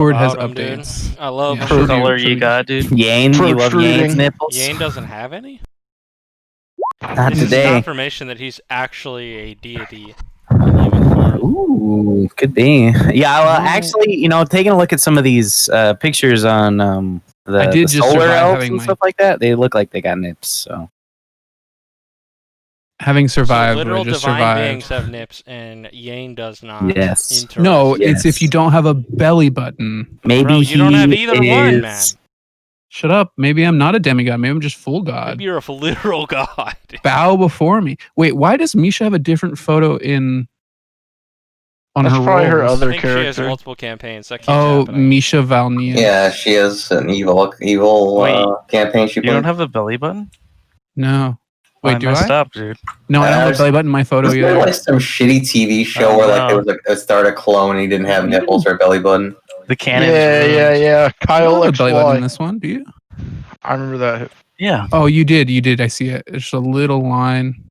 Discord has Love 'em, updates. dude. I love Yeah, them. should color we- you got, dude? Yane, you love Yane's nipples? Yane doesn't have any? Not This is today. confirmation that he's actually a deity in human form. Ooh, could be. Yeah, well, No. actually, taking a look at some of these pictures on I the did just solar survive elves having and my- stuff like that, they look like they got nips. So Having So survived, literal I just divine survived. beings have nips, and Yane does not. Yes. Interesting. No, Yes. it's if you don't have a belly button. maybe Bro, you don't have he either one, is- man. Shut up. Maybe I'm not a demigod. Maybe I'm just full god. Maybe you're a literal god. Bow before me. Wait, why does Misha have a different photo on That's her probably her roles? I other think she has character. multiple campaigns. That keeps Oh, happening. Misha Valnian. Yeah, she has an evil Wait, campaign she You don't played. have a belly button? No. Wait, I do messed I? up, dude. No, I don't have a There's- belly button in my photo Was there either. like some shitty TV show Oh, where like no. there was like a start a clone and he didn't have nipples or a belly button? The cannon. Yeah. I Kyle don't have a belly button in XY. this one, do you? I remember that. Yeah. Oh, you did. I see it. It's just a little line.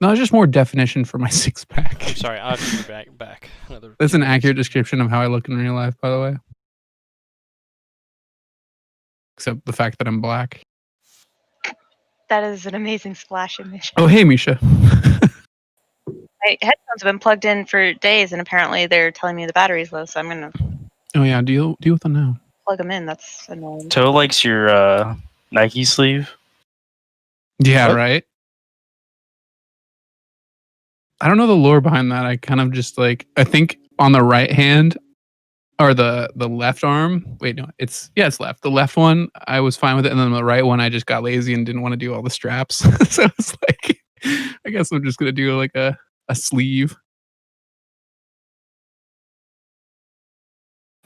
No, it's just more definition for my six pack. I'm sorry, I'll have to be back. Another That's an accurate description of how I look in real life, by the way. Except the fact that I'm black. That is an amazing splash image. Oh, hey, Misha. My headphones have been plugged in for days, and apparently they're telling me the battery's low, so I'm gonna Oh, yeah, deal with them now. plug them in. That's annoying. Toe likes your Nike sleeve. Yeah, What? right? I don't know the lore behind that. I kind of just I think on the right hand or the left arm. Wait, no, it's left. The left one, I was fine with it. And then the right one, I just got lazy and didn't want to do all the straps. So it's like, I guess I'm just going to do like a sleeve.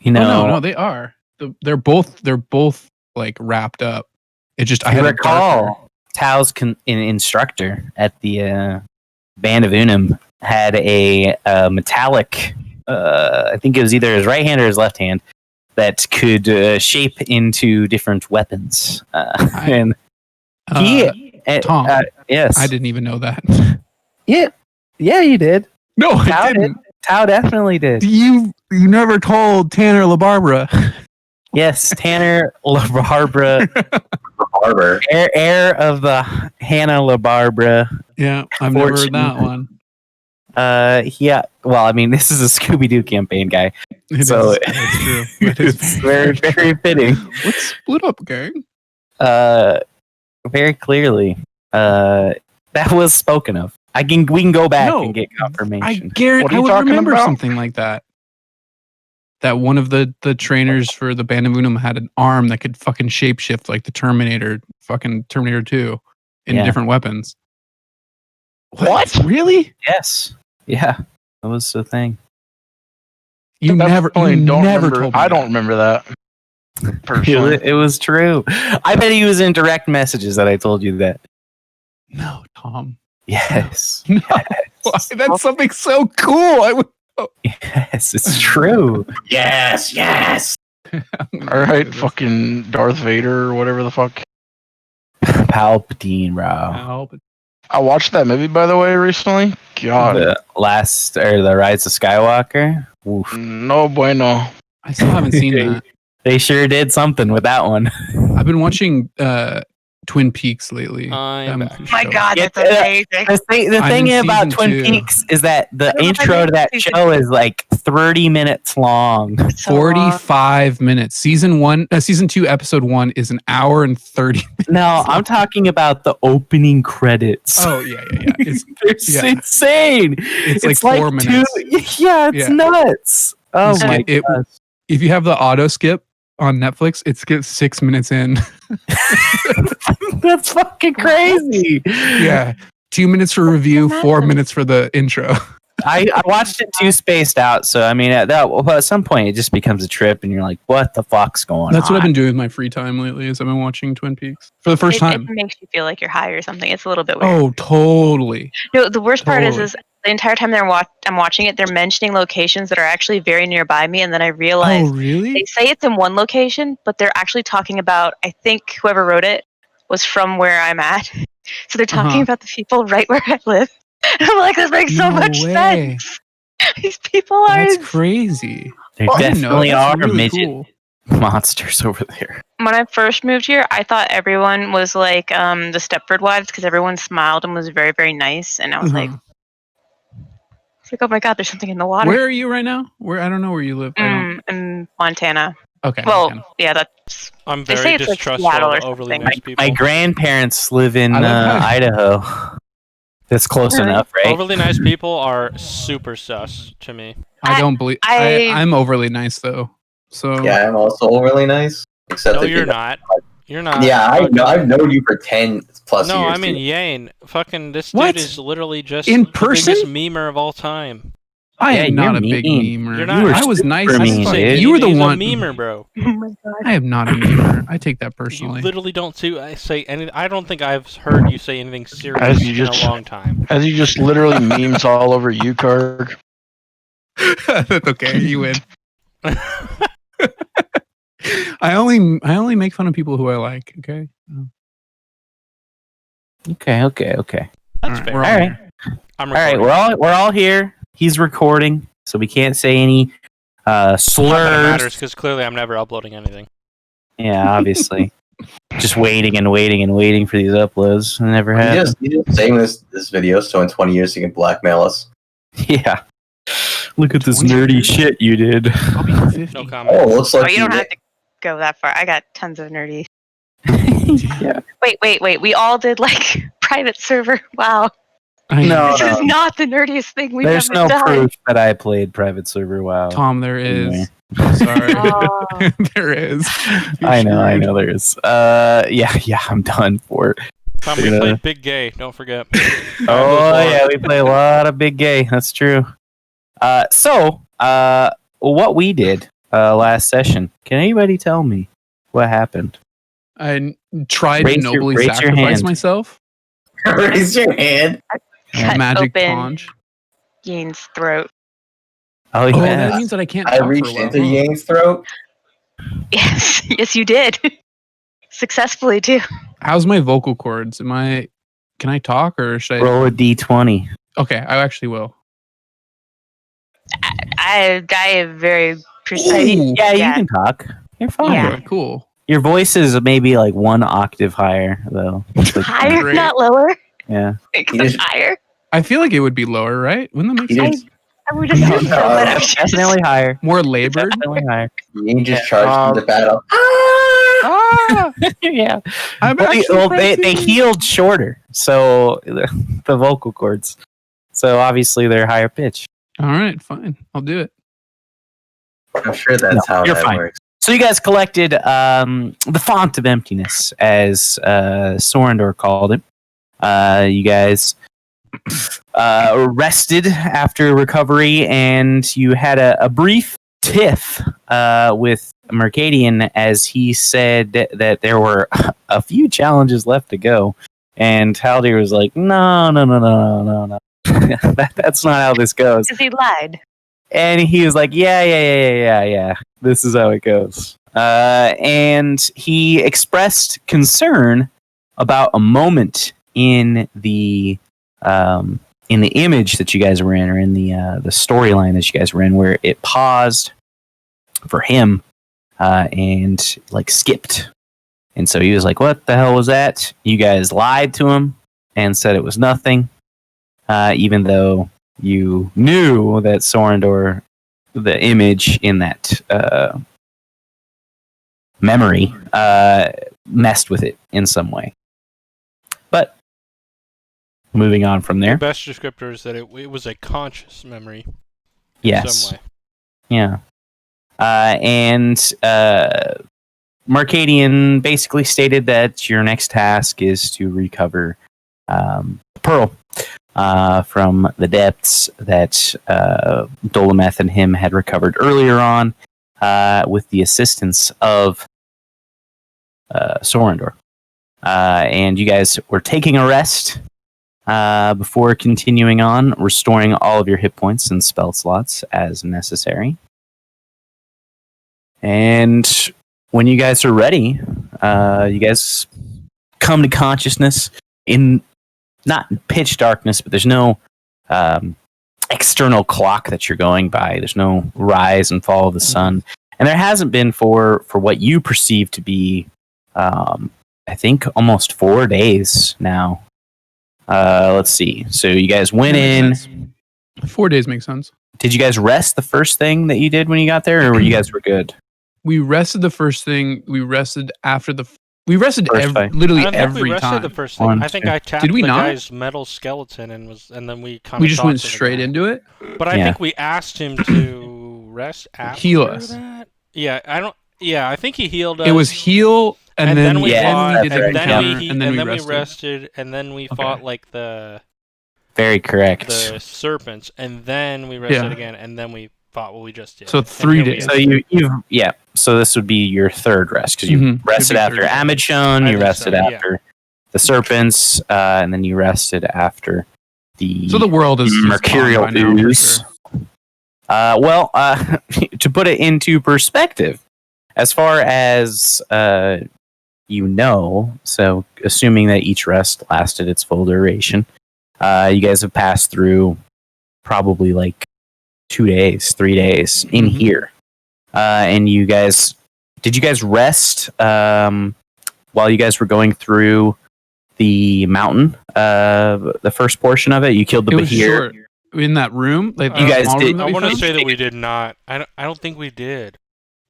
You Oh, know, no, they are. They're both like wrapped up. It just, I I had a darker- recall Tao's instructor at the Band of Unum had a metallic, I think it was either his right hand or his left hand, that could shape into different weapons. And he, Tom, yes, I didn't even know that. Yeah, you did. No, I Tao didn't. did. Tao definitely did. You never told Tanner LaBarbara. Yes, Tanner LaBarbara, Barber. heir of the Hannah LaBarbara. Yeah, I've never heard that one. Yeah. Well, I mean, this is a Scooby Doo campaign, guy. So it's true. It is it's very, very fitting. Let's split up, gang. Very clearly, that was spoken of. We can go back No, and get I confirmation. guarantee What are I you would talking remember about? something like that. That one of the trainers for the Band of Unum had an arm that could fucking shapeshift like the Terminator, fucking Terminator 2, in Yeah. different weapons. What? Really? Yes. Yeah. That was the thing. You never told remember. me. I don't remember that. Personally. It was true. I bet he was in direct messages that I told you that. No, Tom. Yes. No. Why? That's something so cool. I would. Yes, it's true. Yes. All right, fucking Darth Vader or whatever the fuck. Palpatine, bro. Help. I watched that movie, by the way, recently. God. The Rise of Skywalker. Oof. No bueno. I still haven't seen that. They sure did something with that one. I've been watching Twin Peaks lately. I'm That back. movie My show. God, Yeah, that's amazing. The I'm thing in about season Twin 2. Peaks is that the I don't know if I intro made to that season show is like 30 minutes long. So long. 45 minutes. Season 2, episode 1 is an hour and 30 minutes. No, I'm talking about the opening credits. Oh, yeah. It's It's yeah. insane. It's like 4 minutes. Yeah, it's Yeah. nuts. Oh It's- my it- god. If you have the auto skip on Netflix, it skips 6 minutes in. That's fucking crazy. Yeah. 2 minutes for review, 4 minutes for the intro. I watched it too spaced out, so I mean, at some point it just becomes a trip, and you're like, "What the fuck's going That's on?" what I've been doing with my free time lately. Is I've been watching Twin Peaks for the first time. It makes you feel like you're high or something. It's a little bit weird. Oh, totally. No, the worst part Totally. is the entire time I'm watching it, they're mentioning locations that are actually very nearby me, and then I realize Oh, really? they say it's in one location, but they're actually talking about, I think whoever wrote it was from where I'm at. So they're talking Uh-huh. about the people right where I live. And I'm like, this makes so No much way. sense. These people are That's crazy. There Well, I didn't know. definitely That's are really midget cool. monsters over there. When I first moved here, I thought everyone was like the Stepford Wives because everyone smiled and was very, very nice. And I was like, Uh-huh. oh my god, there's something in the water. Where are you right now? Where I don't know where you live. I don't. In Montana. Okay. Well, Montana. yeah, that's I'm They say very it's like distrustful Seattle or of overly something. nice people. My grandparents live in I love how- Idaho. That's close Really? enough, right? Overly nice people are super sus to me. I don't believe. I'm overly nice though. So Yeah, I'm also really nice. Except No, if you're you not. You're not. Yeah, Fucking- I've known you for 10 plus No, years. I mean dude. Yane. Fucking this What? dude is literally just In the person? biggest memer of all time. I Yeah, am not a you're big mean. memer. You're not- You were I was nice. super as mean, fuck. dude. You were the He's one. a memer, bro. oh my god. I am not a memer. I take that You personally. literally don't say any. I don't think I've heard you say anything serious As you in just- a long time. As he just literally memes all over you, Karg. That's okay. You win. I only make fun of people who I like. Okay. Okay. That's Alright, fair. we're All right. here. I'm All right, recording. we're all here. He's recording, so we can't say any Not that it slurs. matters because clearly I'm never uploading anything. Yeah, obviously. Just waiting and waiting and waiting for these uploads. It never happens. You just saving this video so in 20 years you can blackmail us. Yeah. Look at this 20 nerdy years? shit you did. I'll be 50. No Oh, comment. looks like Oh, you don't have to go that far. I got tons of nerdy. Yeah. Wait. We all did like private server. Wow. I No, know. This is not the nerdiest thing we've There's ever no done. proof that I played private server WoW. Tom, there Anyway. is. I'm sorry. Oh. There is. I know there is. Yeah, I'm done for it. Tom, we Yeah. played Big Gay. Don't forget. Oh yeah, we play a lot of big gay. That's true. So what we did last session? Can anybody tell me what happened? I tried Raise to your- nobly raise your sacrifice hand. myself. Raise your hand. Cut Magic open conch. Yane's throat. Oh Oh, yeah. that means that I can't. I talk for a reached while, into huh? Yang's throat. Yes, you did. Successfully too. How's my vocal cords? Can I talk or should I? Roll a d20. Okay, I actually will. I am very precise. Ooh. Yeah, you Yeah. can talk. You're fine. Yeah. Okay, cool. Your voice is maybe like one octave higher though. It's like- Higher, Great. not lower. Yeah. Except higher. I feel like it would be lower, right? Wouldn't that make You sense? just, I would assume so, but I'm just Definitely higher. More labored. Definitely higher. Yang just charged into battle. Ah, Yeah. I'm Well, actually they pressing. healed shorter, so the vocal cords. So obviously they're higher pitch. All right, fine. I'll do it. I'm sure that's how you're that fine. works. So you guys collected the font of emptiness, as Sorendor called it. You guys rested after recovery, and you had a brief tiff with Mercadian as he said that there were a few challenges left to go. And Haldir was like, no. That's not how this goes. because he lied. And he was like, yeah. This is how it goes. And he expressed concern about a moment in the image that you guys were in, or in the storyline that you guys were in, where it paused for him and like skipped. And so he was like, what the hell was that? You guys lied to him and said it was nothing, even though you knew that Sorendor, the image in that memory, messed with it in some way. But moving on from The there, best descriptor is that it was a conscious memory. In yes, some way. yeah, and Mercadian basically stated that your next task is to recover Pearl from the depths that Dolometh and him had recovered earlier on with the assistance of Sorendor. And you guys were taking a rest before continuing on, restoring all of your hit points and spell slots as necessary. And when you guys are ready, you guys come to consciousness in not pitch darkness, but there's no external clock that you're going by. There's no rise and fall of the sun, and there hasn't been for what you perceive to be, I think, almost 4 days now. Let's see. So you guys went That in. makes sense. 4 days makes sense. Did you guys rest the first thing that you did when you got there, or were you guys were good? We rested the first thing. We rested after the. We rested First fight. literally I don't think every we rested time. the first thing. One, I think two. I tapped Did we the not? guy's metal skeleton and then we kind of We just went straight into it. But I Yeah. think we asked him to rest after Heal us. that. Yeah, I don't. Yeah, I think he healed us. It was heal, and, then we Yeah, fought, we did the that's and then encounter, we and then we we rested. rested, and then we fought like the Very correct. serpents, and then we rested Yeah. again, and then we fought what we just did. So And 3 here we days. are. So you so this would be your third rest because you Mhm. rested Should be after third. Amidshon, I you think rested so, yeah. after the serpents, and then you rested after the So the world is mercurial gone by now, for ooze. sure. Well, to put it into perspective, as far as so assuming that each rest lasted its full duration, you guys have passed through probably like 2 days, 3 days in Mhm. here. And you guys, did you guys rest while you guys were going through the mountain? The first portion of it, you killed the It was Bahir. short. In that room, like You the guys small did- room that I we want to found? say that we did not. I don't think we did.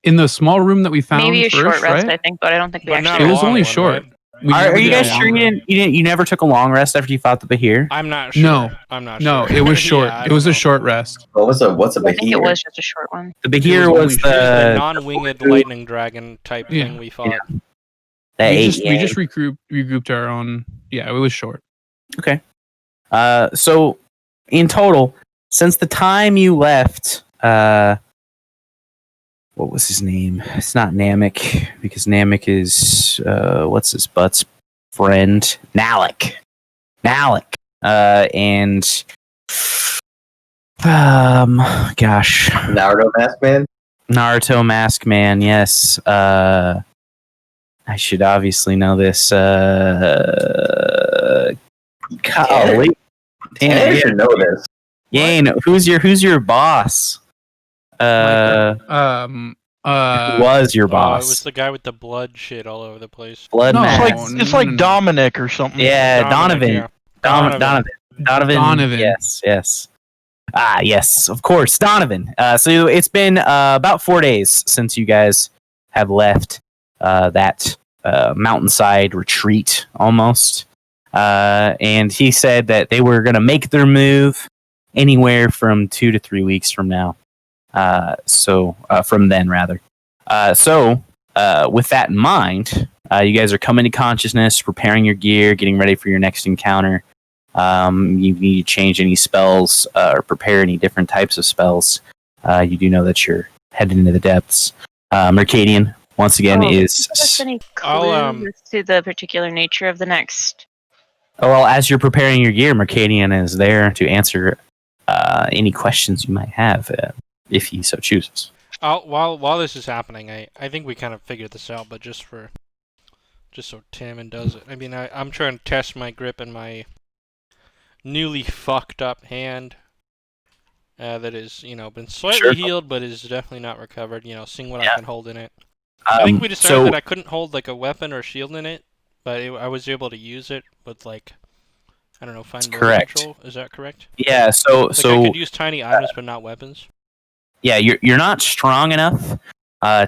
In the small room that we found Maybe a first, short rest, right? I think, but I don't think we But not actually. It a was long only one, short. right? We Are never you did a guys long sure rest. you never took a long rest after you fought the Bahir? I'm not sure. No. I'm not No, sure. it was short. Yeah, I It was don't a know. short rest. What's a I think it Bahir? was just a short one. The Bahir was was only It was the the non-winged lightning dragon type Yeah. thing we fought. that We ate just yang. regrouped our own. Yeah, it was short. Okay. So in total, since the time you left, what was his name? It's not Namek because Namek is what's his butt's friend? Nalik. And gosh, Naruto Mask Man? Naruto Mask Man. Yes. I should obviously know this. Golly. Damn I it. should know this. Yane, who's your boss? Who was your It was boss? the guy with the blood shit all over the place. Blood No, It's Mask. like it's like no. Dominic or something. Yeah, Donovan. yeah. Donovan. Donovan. Yes. Ah, yes, of course, Donovan. So it's been about 4 days since you guys have left that mountainside retreat, almost. And he said that they were going to make their move anywhere from 2 to 3 weeks from now. From then, rather. With that in mind, you guys are coming to consciousness, preparing your gear, getting ready for your next encounter. You need to change any spells or prepare any different types of spells. You do know that you're headed into the depths. Mercadian, once again, Give is... us any I'll, clues as to the particular nature of the next? Oh, well, as you're preparing your gear, Mercadian is there to answer any questions you might have, if he so chooses. While this is happening, I think we kind of figured this out, but just so Timon does it. I mean, I'm trying to test my grip in my newly fucked up hand. That is, been slightly Sure. healed, but is definitely not recovered. Seeing what I Yeah. can hold in it. I think we decided so, that I couldn't hold like a weapon or shield in it, but I was able to use it with like, I don't know, fine motor correct. control. Is that correct? yeah, Like I could use tiny items, but not weapons. yeah, you're not strong enough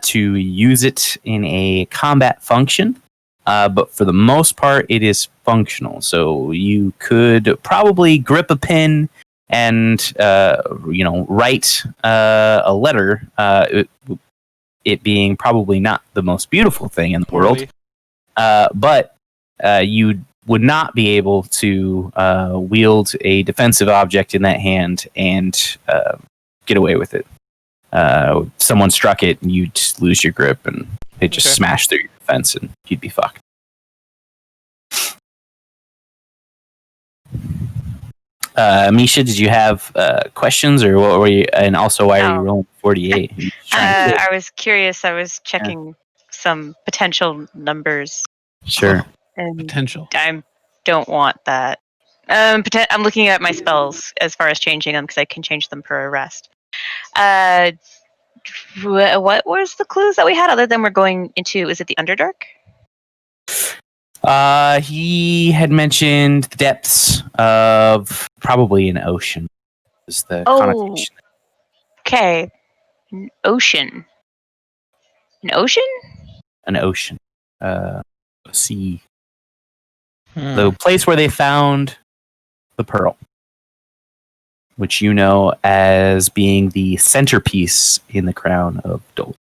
to use it in a combat function, but for the most part, it is functional. So you could probably grip a pen and write a letter. It being probably not the most beautiful thing in the world, but you would not be able to wield a defensive object in that hand and get away with it. Someone struck it, and you'd just lose your grip, and it just Okay. smash through your defense, and you'd be fucked. Misha, did you have questions, or what were you? And also, why are you No. rolling 48? You're trying to- I was curious. I was checking some potential numbers, sure. and Potential. I don't want that. I'm looking at my spells as far as changing them because I can change them per rest. What was the clues that we had other than we're going into? Is it the Underdark? He had mentioned the depths of probably an ocean. Is the connotation. Okay. An ocean. An ocean? An ocean. A sea. Hmm. The place where they found the pearl, which you know as being the centerpiece in the crown of Dole.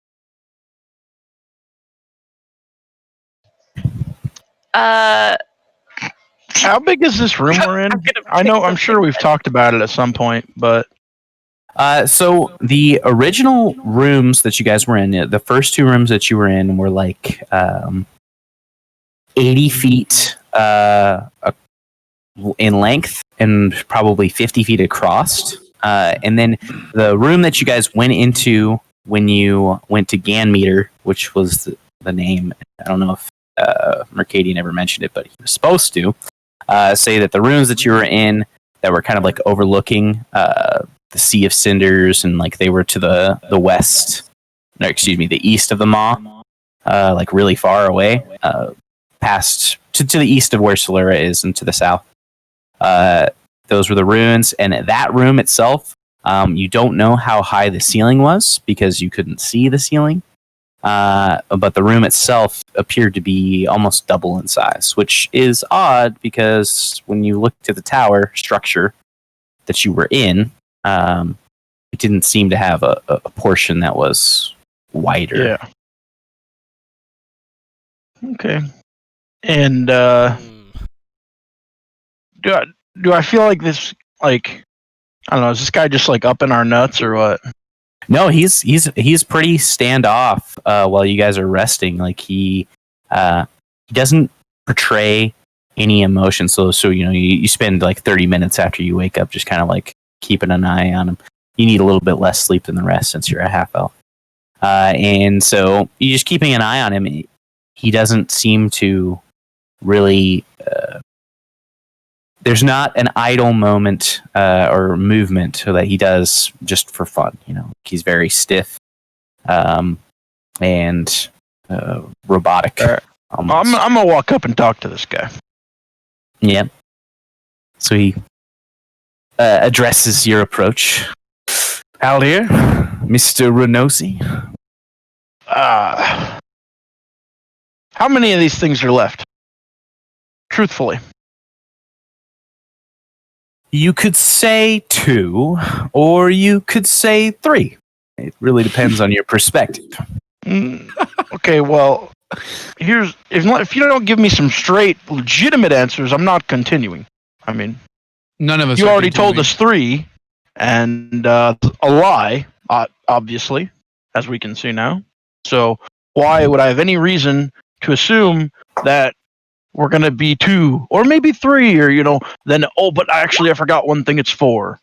How big is this room we're in? I'm sure we've talked about it at some point, but So the original rooms that you guys were in, the first two rooms that you were in were like 80 feet in length and probably 50 feet across. And then the room that you guys went into when you went to Ganmeter, which was the name, I don't know if Mercadian ever mentioned it, but he was supposed to say that the rooms that you were in that were kind of like overlooking the Sea of Cinders, and like they were to the west, no, excuse me, the east of the Maw, like really far away, past to the east of where Solera is and to the south. Those were the ruins, and that room itself, you don't know how high the ceiling was because you couldn't see the ceiling. But the room itself appeared to be almost double in size, which is odd because when you looked at the tower structure that you were in, it didn't seem to have a portion that was wider. yeah. Okay. And do I feel like this, like, I don't know, is this guy just like up in our nuts or what? No, he's pretty standoff while you guys are resting. Like he doesn't portray any emotion. So you know you spend like 30 minutes after you wake up just kind of like keeping an eye on him. You need a little bit less sleep than the rest since you're a half elf, and so you're just keeping an eye on him. He doesn't seem to really. There's not an idle moment or movement that he does just for fun. You know, he's very stiff and robotic. Right. I'm gonna walk up and talk to this guy. Yeah. So he addresses your approach. Aldir, Mr. Renosi. How many of these things are left? Truthfully. You could say 2, or you could say 3. It really depends on your perspective. Okay, well, if you don't give me some straight, legitimate answers, I'm not continuing. I mean, None of us. you are already told continuing. us 3, and a lie, obviously, as we can see now. So why would I have any reason to assume that we're gonna be 2 or maybe 3, or then but actually I forgot one thing. It's 4.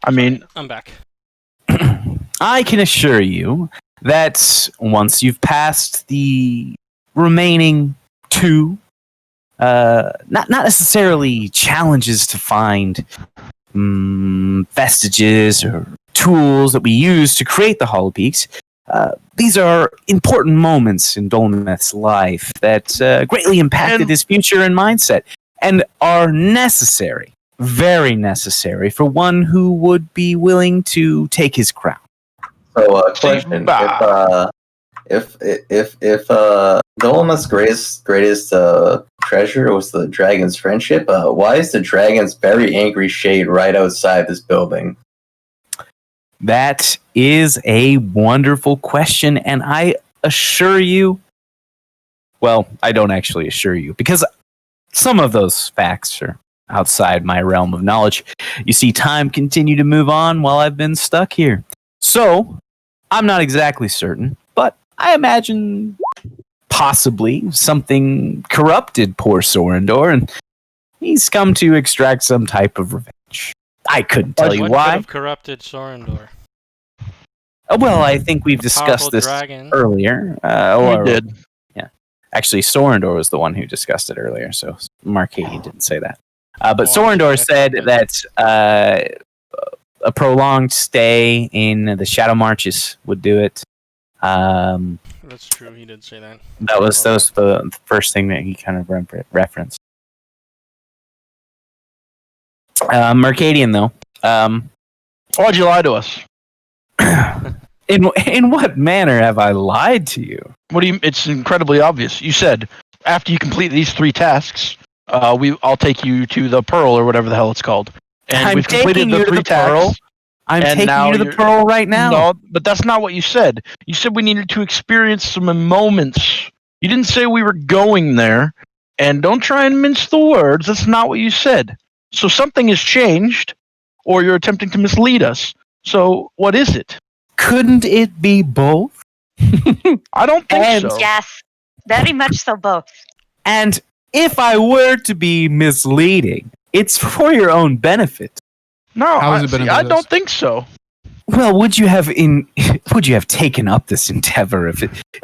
I mean, I'm back. I can assure you that once you've passed the remaining 2, not necessarily challenges to find vestiges or tools that we use to create the Hollow Peaks, these are important moments in Dolmeth's life that greatly impacted his future and mindset, and are necessary, very necessary, for one who would be willing to take his crown. So, question: if Dolometh's greatest treasure was the dragon's friendship, why is the dragon's very angry shade right outside this building? That is a wonderful question, and I assure you, well, I don't actually assure you, because some of those facts are outside my realm of knowledge. You see, time continued to move on while I've been stuck here. So, I'm not exactly certain, but I imagine possibly something corrupted poor Sorendor, and he's come to extract some type of revenge. I couldn't tell you What why. could have corrupted Sorendor? Well, I think we've discussed Powerful this dragon. earlier. we did. Yeah. Actually, Sorendor was the one who discussed it earlier, so Marcadian didn't say that. But Oh, I'm Sorendor sorry. said that a prolonged stay in the Shadow Marches would do it. That's true. He did say that. That was the first thing that he kind of referenced. Mercadian, though. Why'd you lie to us? In what manner have I lied to you? What do you? It's incredibly obvious. You said after you complete these 3 tasks, I'll take you to the Pearl or whatever the hell it's called. And I'm we've completed taking the you to 3 the Pearl. tasks. I'm And taking now you to the you're- Pearl right now. No, but that's not what you said. You said we needed to experience some moments. You didn't say we were going there. And don't try and mince the words. That's not what you said. So something has changed, or you're attempting to mislead us. So what is it? Couldn't it be both? I don't think And- so. Yes, very much so. Both. And if I were to be misleading, it's for your own benefit. No, How has it been I about don't us? think so. Well, would you have taken up this endeavor if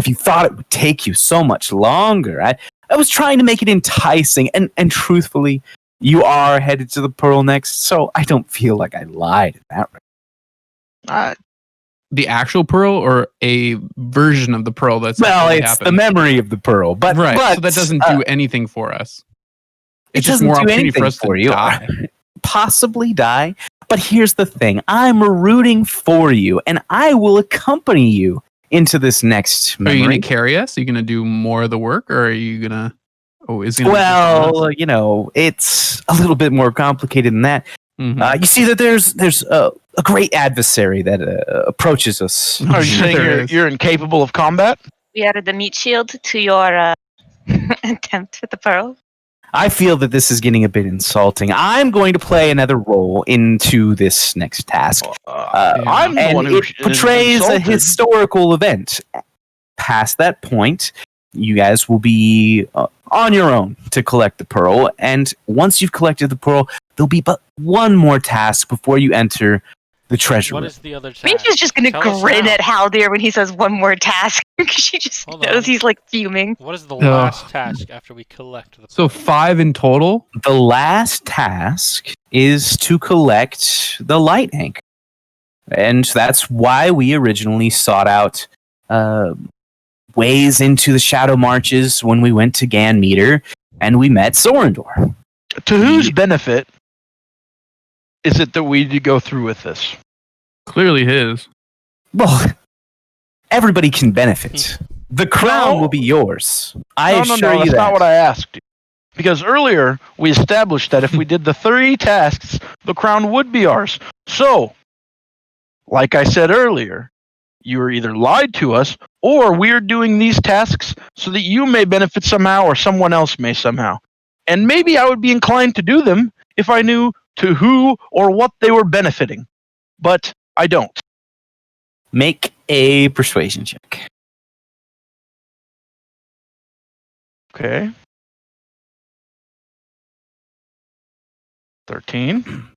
you thought it would take you so much longer? I was trying to make it enticing, and truthfully, you are headed to the Pearl next, so I don't feel like I lied in that regard. The actual Pearl or a version of the Pearl that's Well, actually it's happened? the memory of the Pearl, but Right, so that doesn't do anything for us. it It's just doesn't more do opportunity anything for us for to you. die. Possibly die. But here's the thing: I'm rooting for you, and I will accompany you into this next Are memory. you going to carry us? Are you going to do more of the work, or are you going to? Oh, is it gonna be just on us? Well, you know, it's a little bit more complicated than that. Mhm. You see that there's a great adversary that approaches us. Are you saying There is. you're incapable of combat? We are the meat shield to your attempt with the pearl. I feel that this is getting a bit insulting. I'm going to play another role into this next task. I'm the And one who it portrays a insulted. historical event. Past that point, you guys will be on your own to collect the pearl. And once you've collected the pearl, there'll be but one more task before you enter the treasure What room. is the other task? Minch is just gonna Tell us grin now. at Haldir when he says one more task because she just Hold knows on. he's like fuming. What is the Ugh. last task after we collect the? So 5 in total. The last task is to collect the light anchor. And that's why we originally sought out ways into the Shadow Marches when we went to Ganmeter and we met Sorendor. To whose benefit is it that we need to go through with this? Clearly his. Well, everybody can benefit. The crown No. will be yours. I no, assure you that's that. not what I asked you. Because earlier we established that if we did the 3 tasks, the crown would be ours. So, like I said earlier, you are either lied to us or we're doing these tasks so that you may benefit somehow or someone else may somehow. And maybe I would be inclined to do them if I knew to who or what they were benefiting. But I don't. Make a persuasion check. Okay. 13.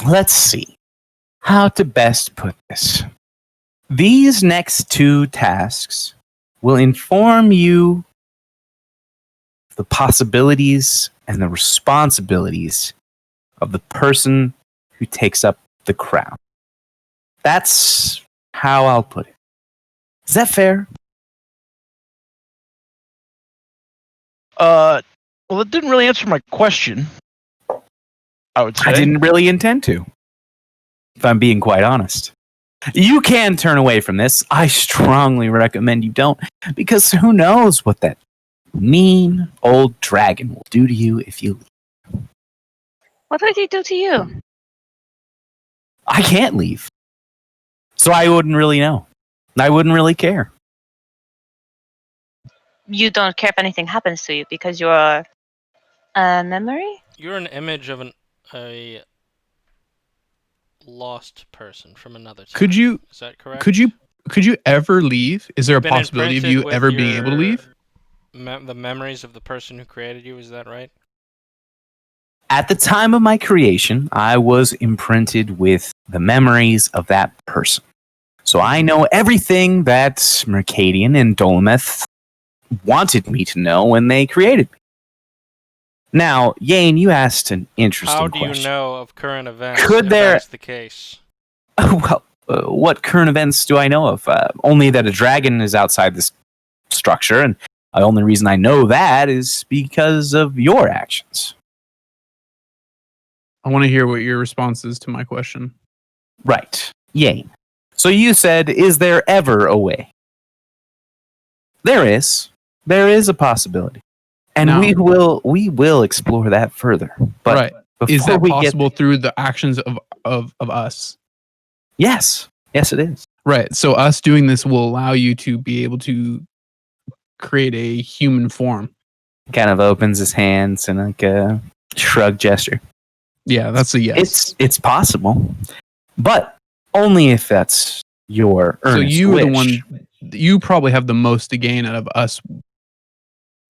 Let's see how to best put this. These next 2 tasks will inform you the possibilities and the responsibilities of the person who takes up the crown. That's how I'll put it. Is that fair? Well, it didn't really answer my question. I would say. I didn't really intend to, if I'm being quite honest. You can turn away from this. I strongly recommend you don't, because who knows what that mean old dragon will do to you if you leave. What did he do to you? I can't leave. So I wouldn't really know. I wouldn't really care. You don't care if anything happens to you because you're a memory? You're an image of a lost person from another time. Could you Is that correct? could you ever leave? Is there a Been possibility of imprinted you with ever being able to your leave? The memories of the person who created you, is that right? At the time of my creation, I was imprinted with the memories of that person. So I know everything that Mercadian and Dolometh wanted me to know when they created me. Now, Yane, you asked an interesting How do question. you know of current events Could if there- that's the case? Well, what current events do I know of? Only that a dragon is outside this structure, and the only reason I know that is because of your actions. I want to hear what your response is to my question. Right. Yane. So you said, is there ever a way? There is. There is a possibility. And Now- we will explore that further. But right. before Is that we get possible through the actions of us? Yes. Yes, it is. Right. So us doing this will allow you to be able to create a human form. Kind of opens his hands in like a shrug gesture. Yeah, that's a yes. It's possible, but only if that's your So earnest you are the wish. one. You probably have the most to gain out of us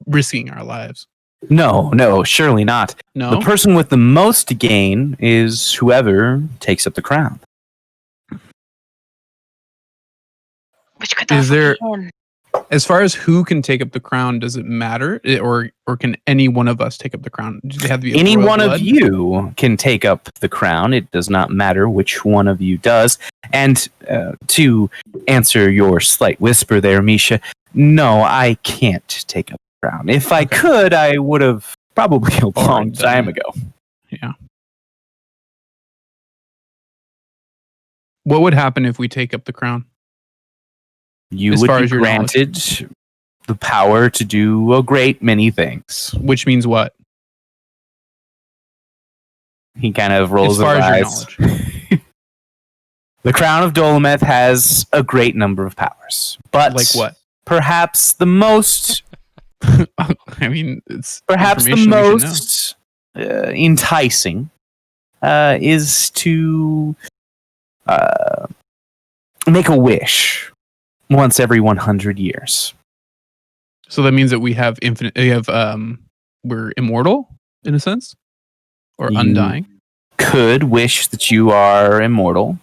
risking our lives. No, surely not. No. The person with the most to gain is whoever takes up the crown. Which could Is also be there- him. As far as who can take up the crown, does it matter, or can any one of us take up the crown? Do they have to be Any royal one blood? of you can take up the crown. It does not matter which one of you does. And to answer your slight whisper there, Misha, no, I can't take up the crown. If I Okay. could, I would have probably a long Already done time it. ago. Yeah. What would happen if we take up the crown? You As would far be as your knowledge. granted the power to do a great many things. Which means what? He kind of rolls As far his as your eyes. knowledge. The crown of Dolometh has a great number of powers, but Like what? perhaps the most, I mean, it's perhaps the information we should know. most enticing is to make a wish once every 100 years. So that means that we have infinite. We have we're immortal in a sense, or You- undying. Could wish that you are immortal.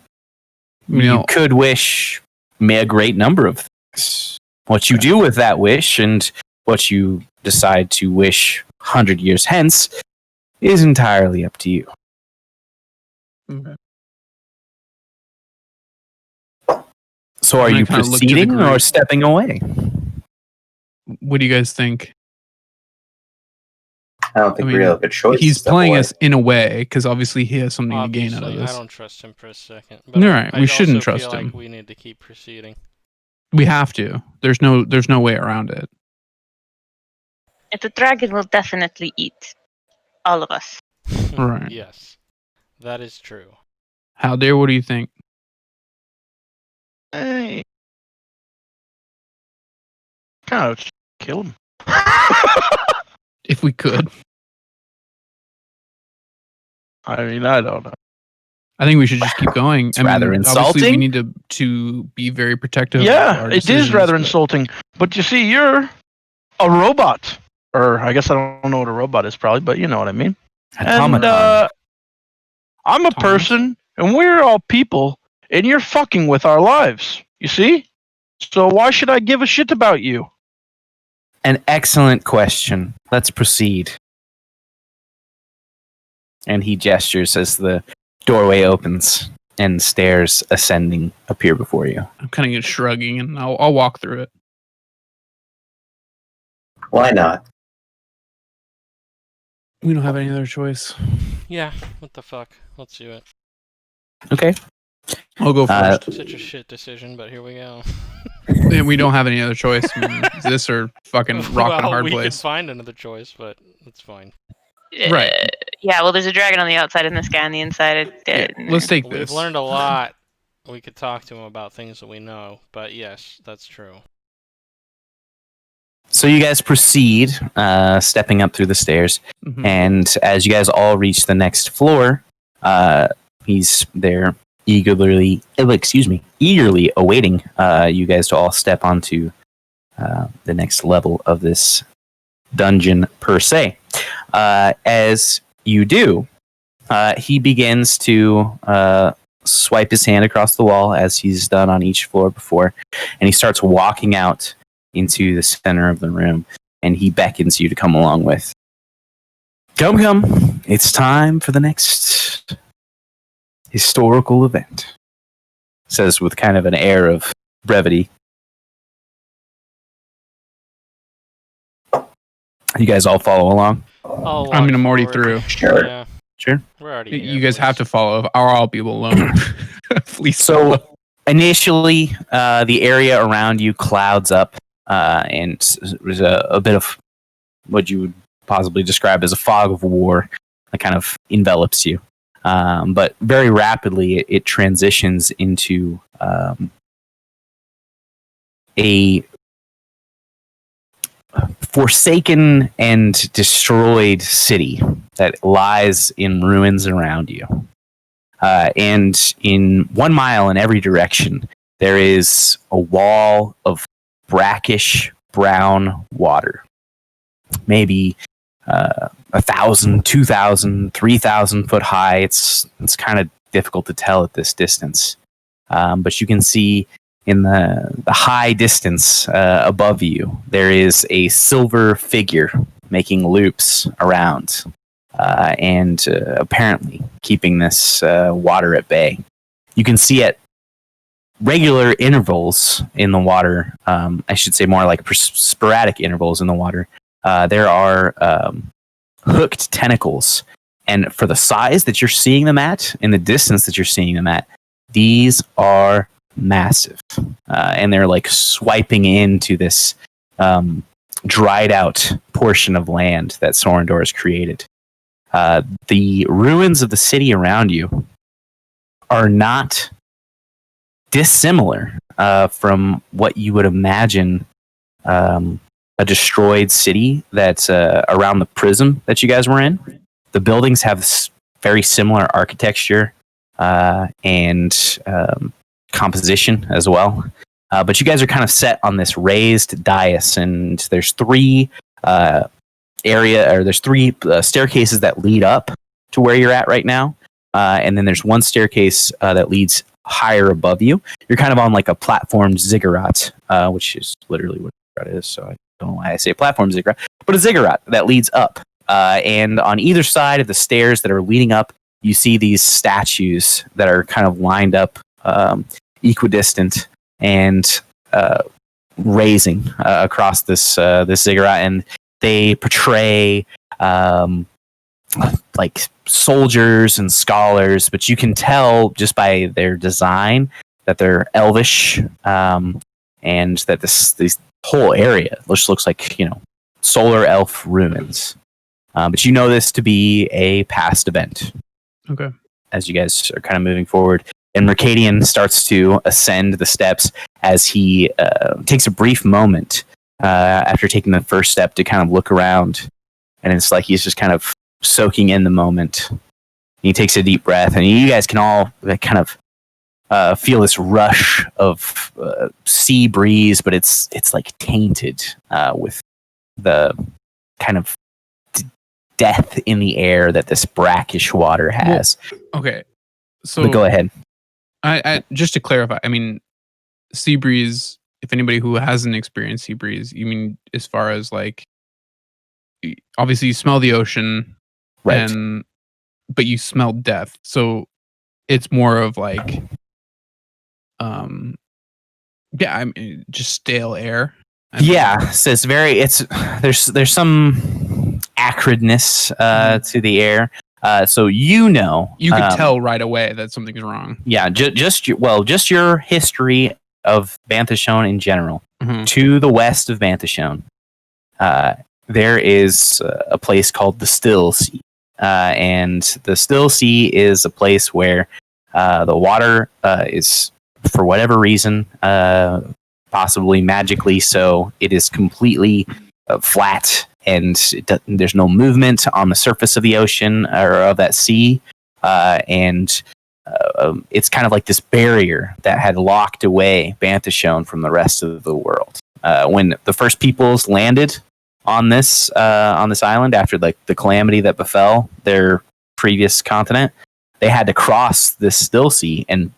You know, Could wish a great number of things. What you do with that wish and what you decide to wish 100 years hence is entirely up to you. Okay. So are I'm gonna you kinda look to the proceeding or group. stepping away? What do you guys think? I don't think I we mean, really have a choice. He's to step playing away. us in a way because obviously he has something to gain out of Obviously, this. I don't trust him for a second. All right, I we shouldn't also trust feel him. Like we need to keep proceeding. We have to. There's no way around it. And the dragon will definitely eat all of us. Right. Yes, that is true. How dare? What do you think? Hey. Kind of kill him. If we could, I mean, I don't know. I think we should just keep going. It's rather Obviously, we insulting. need to be very protective. of Yeah, our it is decisions, rather but- insulting. But you see, you're a robot. Or I guess I don't know what a robot is probably, but you know what I mean. And Automaton. I'm a Thomas? person, and we're all people, and you're fucking with our lives. You see? So why should I give a shit about you? An excellent question. Let's proceed. And he gestures as the doorway opens and stairs ascending appear before you. I'm kind of shrugging, and I'll walk through it. Why not? We don't have any other choice. Yeah, what the fuck? Let's do it. Okay. I'll go first. Such a shit decision, but here we go. And we don't have any other choice. I mean, it's this or fucking rock and well, hard we place. could find another choice, but that's fine. Right. Yeah, well, there's a dragon on the outside and this guy on the inside. Let's take We've this. learned a lot. We could talk to him about things that we know, but yes, that's true. So you guys proceed, stepping up through the stairs. Mhm. And as you guys all reach the next floor, he's there eagerly awaiting you guys to all step onto the next level of this dungeon per se. As you do, he begins to swipe his hand across the wall as he's done on each floor before, and he starts walking out into the center of the room, and he beckons you to come along with. Come. It's time for the next historical event. Says with kind of an air of brevity. You guys all follow along? I'll I'm walk gonna Morty forward. through. Sure. Yeah, Sure. we're already here. You guys have to boys. follow, or I'll be alone. Please follow. So initially, the area around you clouds up, and there's a bit of what you would possibly describe as a fog of war that kind of envelops you. But very rapidly, it transitions into a forsaken and destroyed city that lies in ruins around you. And in 1 mile in every direction, there is a wall of brackish brown water. Maybe 1,000, 2,000, 3,000 foot high. It's kind of difficult to tell at this distance. But you can see in the high distance above you, there is a silver figure making loops around and apparently keeping this water at bay. You can see at regular intervals in the water, I should say more like sporadic intervals in the water, there are hooked tentacles. And for the size that you're seeing them at, and the distance that you're seeing them at, these are massive. And they're like swiping into this dried out portion of land that Sorendor has created. The ruins of the city around you are not dissimilar from what you would imagine a destroyed city that's around the prism that you guys were in. The buildings have this very similar architecture and composition as well. But you guys are kind of set on this raised dais, and there's three staircases that lead up to where you're at right now. And then there's one staircase that leads higher above you. You're kind of on like a platform ziggurat, which is literally what a ziggurat is. So I don't know why I say platform ziggurat, but a ziggurat that leads up. And on either side of the stairs that are leading up, you see these statues that are kind of lined up equidistant and raising across this ziggurat, and they portray like soldiers and scholars, but you can tell just by their design that they're elvish, and that this whole area just looks like, solar elf ruins. But you know this to be a past event. Okay. As you guys are kind of moving forward, and Mercadian starts to ascend the steps as he takes a brief moment after taking the first step to kind of look around, and it's like he's just kind of soaking in the moment. He takes a deep breath, and you guys can all kind of feel this rush of sea breeze, but it's like tainted with the kind of death in the air that this brackish water has. Okay. So But go ahead. I just to clarify, I mean, sea breeze, if anybody who hasn't experienced sea breeze, you mean as far as like, obviously you smell the ocean, Right. but you smell death. So it's more of like, yeah, I mean, just stale air. Yeah, so there's some acridness to the air. So you could um, tell right away that something's wrong. Yeah, just your history of Banthashone in general. Mhm. To the west of Banthashone, there is a place called the Still Sea, and the Still Sea is a place where the water is, for whatever reason, possibly magically so, it is completely flat, and there's no movement on the surface of the ocean or of that sea, and it's kind of like this barrier that had locked away Banthashone from the rest of the world. When the first peoples landed on this island after like the calamity that befell their previous continent, they had to cross this Still Sea, and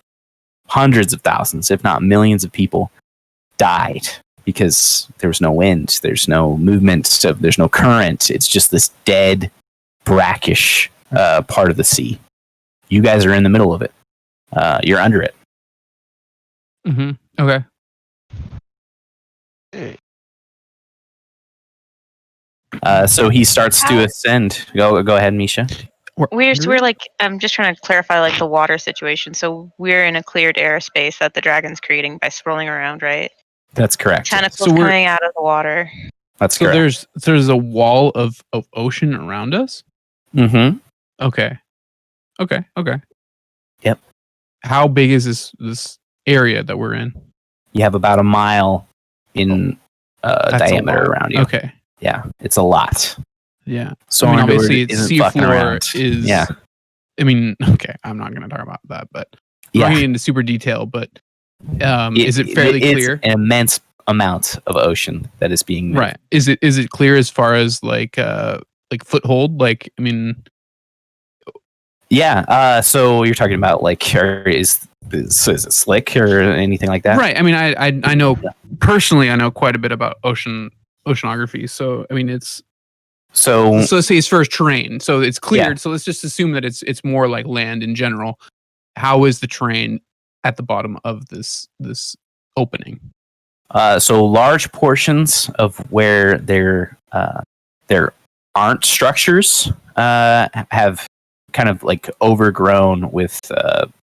hundreds of thousands, if not millions of people died because there was no wind, there's no movement, so there's no current. It's just this dead brackish part of the sea. You guys are in the middle of it. You're under it. Mm-hmm. Okay. So he starts to ascend. Go ahead, Misha. We're like, I'm just trying to clarify like the water situation. So we're in a cleared airspace that the dragon's creating by scrolling around, right? That's correct. Tentacles So we're- coming out of the water. That's So correct. there's a wall of ocean around us. Mm-hmm. Okay. Yep. How big is this area that we're in? You have about a mile in That's a diameter lot. around you. Okay. Yeah, it's a lot. Yeah. So I mean, obviously, its isn't sea fucking floor around. is. Yeah. I mean, okay. I'm not going to talk about that, but I'm not Yeah. getting into super detail. But is it fairly it's clear? an immense amount of ocean that is being made. Right. Is it clear as far as like foothold? Like, I mean, Yeah. So you're talking about like, is it slick or anything like that? right. I mean, I know personally, I know quite a bit about oceanography. So I mean, it's So so let's say it's first terrain. So it's cleared. Yeah. So let's just assume that it's more like land in general. How is the terrain at the bottom of this opening? so large portions of where there aren't structures have kind of like overgrown with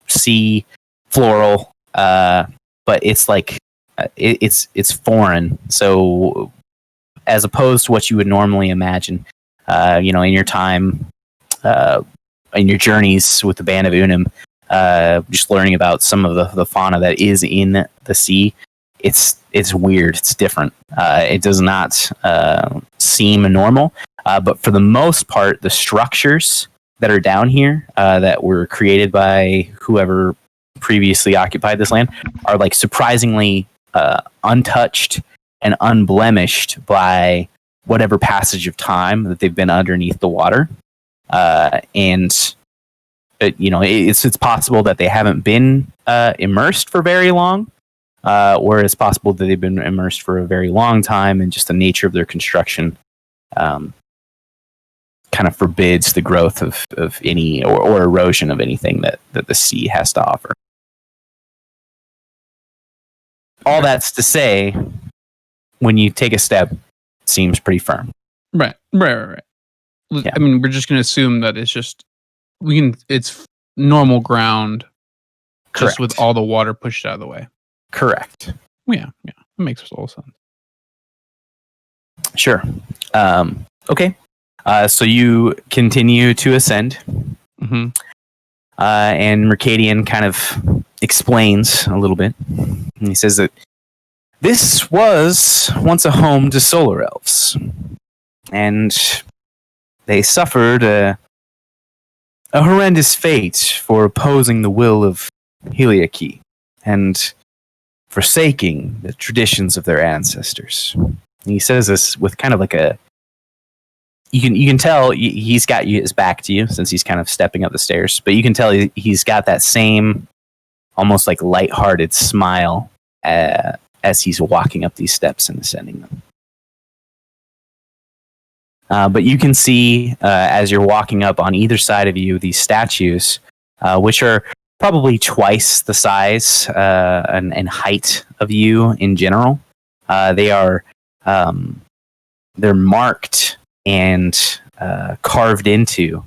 sea floral, but it's like it's foreign. So as opposed to what you would normally imagine, in your time, in your journeys with the Band of Unum, just learning about some of the fauna that is in the sea. It's weird. It's different. It does not seem normal. But for the most part, the structures that are down here that were created by whoever previously occupied this land are like surprisingly untouched and unblemished by whatever passage of time that they've been underneath the water. And it's possible that they haven't been immersed for very long, or it's possible that they've been immersed for a very long time, and just the nature of their construction kind of forbids the growth of any or erosion of anything that the sea has to offer. All that's to say, when you take a step, it seems pretty firm. Right. Yeah. I mean, we're just going to assume that it's normal ground, just Correct. with all the water pushed out of the way. Correct. Yeah, it makes total sense. Sure. Okay. So you continue to ascend, Mm-hmm. and Mercadian kind of explains a little bit. And he says that this was once a home to solar elves, and they suffered a horrendous fate for opposing the will of Heliaki and forsaking the traditions of their ancestors. And he says this with kind of like a you can tell he's got his back to you since he's kind of stepping up the stairs, but you can tell he's got that same almost like lighthearted smile as he's walking up these steps and ascending them. But you can see as you're walking up on either side of you these statues, which are probably twice the size and height of you in general. They're marked and carved into,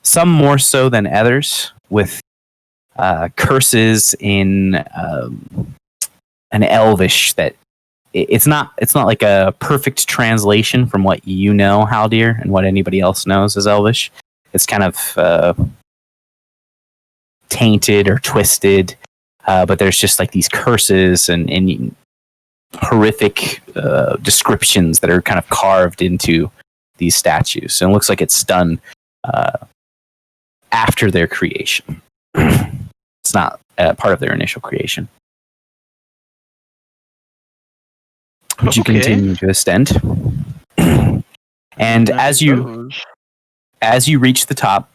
some more so than others, with curses in an Elvish that it's not like a perfect translation from what you know, Haldir, and what anybody else knows as Elvish. It's kind of tainted or twisted, but there's just like these curses and horrific descriptions that are kind of carved into these statues. And it looks like it's done after their creation. It's not part of their initial creation. Would you continue to ascend? And as you reach the top,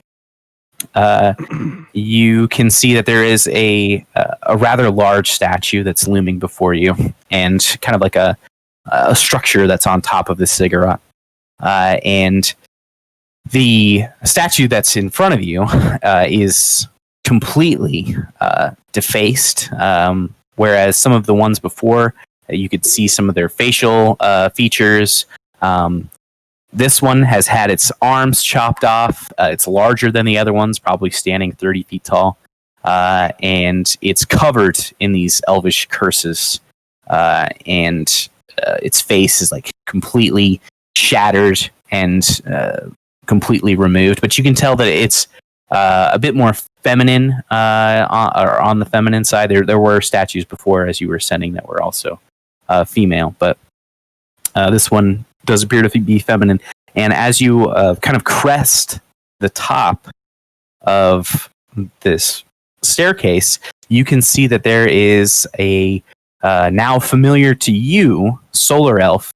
you can see that there is a rather large statue that's looming before you, and kind of like a structure that's on top of the ziggurat. And The statue that's in front of you is completely defaced, whereas some of the ones before, you could see some of their facial features. This one has had its arms chopped off. It's larger than the other ones, probably standing 30 feet tall. And it's covered in these elvish curses. And its face is like completely shattered and completely removed. But you can tell that it's a bit more feminine, or on the feminine side. There were statues before, as you were ascending, that were also female. But this one does appear to be feminine. And as you kind of crest the top of this staircase, you can see that there is a now familiar to you solar elf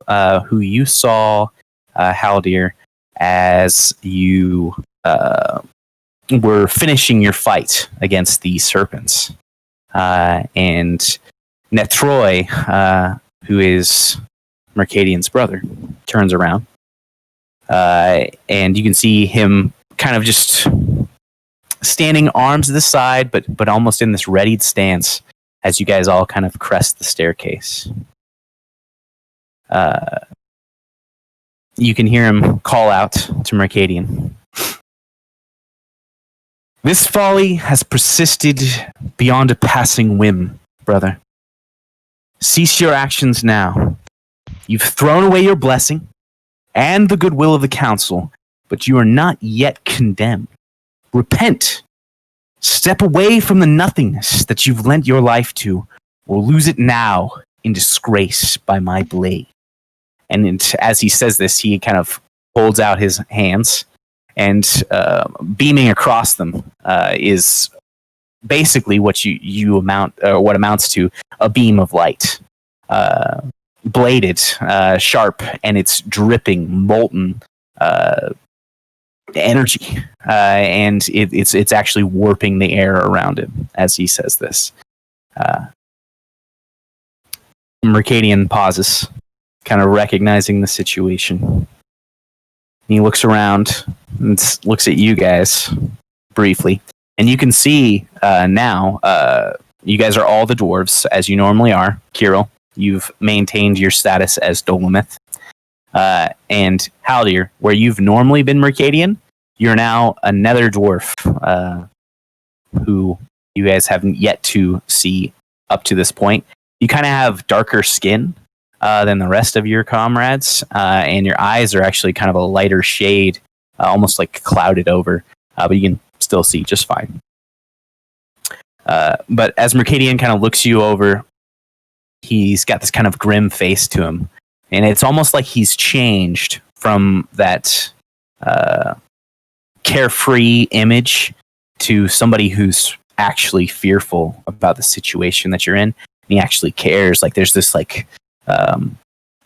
who you saw, Haldir, as you were finishing your fight against the serpents. And Netroy, who is Mercadian's brother, turns around, and you can see him kind of just standing, arms to the side, but almost in this readied stance as you guys all kind of crest the staircase. You can hear him call out to Mercadian. This folly has persisted beyond a passing whim, brother. Cease your actions now. You've thrown away your blessing and the goodwill of the council, but you are not yet condemned. Repent. Step away from the nothingness that you've lent your life to, or lose it now in disgrace by my blade. And as he says this, he kind of holds out his hands, and beaming across them is basically what what amounts to a beam of light. Bladed, sharp, and it's dripping molten energy, and it's actually warping the air around him as he says this. Mercadian pauses, kind of recognizing the situation. He looks around and looks at you guys briefly, and you can see now you guys are all the dwarves as you normally are. Kirill, you've maintained your status as Dolomith. And Haldir, where you've normally been Mercadian, you're now a nether dwarf who you guys haven't yet to see up to this point. You kind of have darker skin than the rest of your comrades, and your eyes are actually kind of a lighter shade, almost like clouded over, but you can still see just fine. But as Mercadian kind of looks you over, he's got this kind of grim face to him, and it's almost like he's changed from that carefree image to somebody who's actually fearful about the situation that you're in. And he actually cares. Like there's this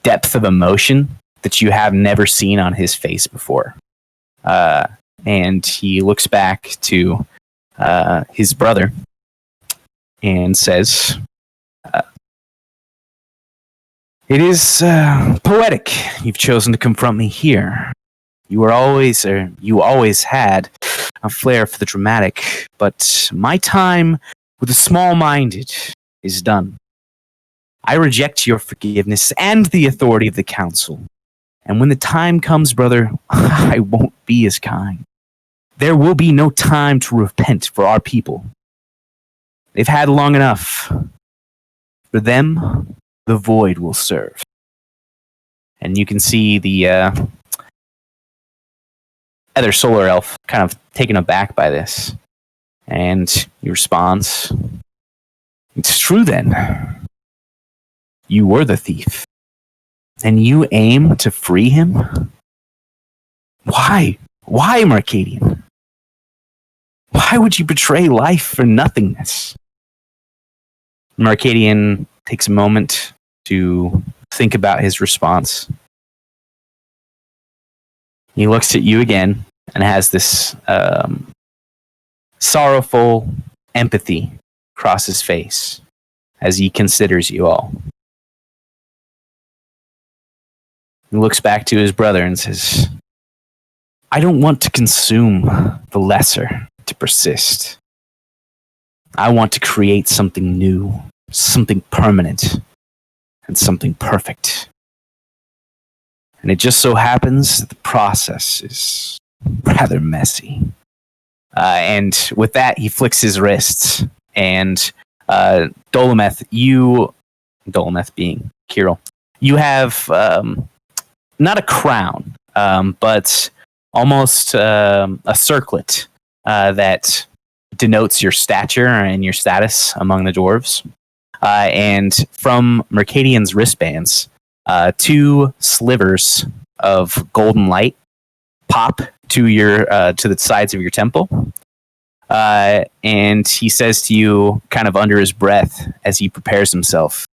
depth of emotion that you have never seen on his face before. And he looks back to his brother and says, "It is poetic you've chosen to confront me here. You always had a flair for the dramatic, but my time with the small-minded is done. I reject your forgiveness and the authority of the council. And when the time comes, brother, I won't be as kind. There will be no time to repent for our people. They've had long enough. For them, the void will serve." And you can see the other solar elf kind of taken aback by this. And he responds, "It's true then. You were the thief. And you aim to free him? Why? Why, Mercadian? Why would you betray life for nothingness?" Mercadian takes a moment to think about his response. He looks at you again and has this sorrowful empathy across his face as he considers you all. He looks back to his brother and says, I don't want to consume the lesser to persist. I want to create something new, something permanent, and something perfect. And it just so happens that the process is rather messy. And with that, he flicks his wrists. And Dolometh being Kirill, you have not a crown, but almost a circlet that denotes your stature and your status among the dwarves. And from Mercadian's wristbands, 2 slivers of golden light pop to the sides of your temple. And he says to you, kind of under his breath, as he prepares himself,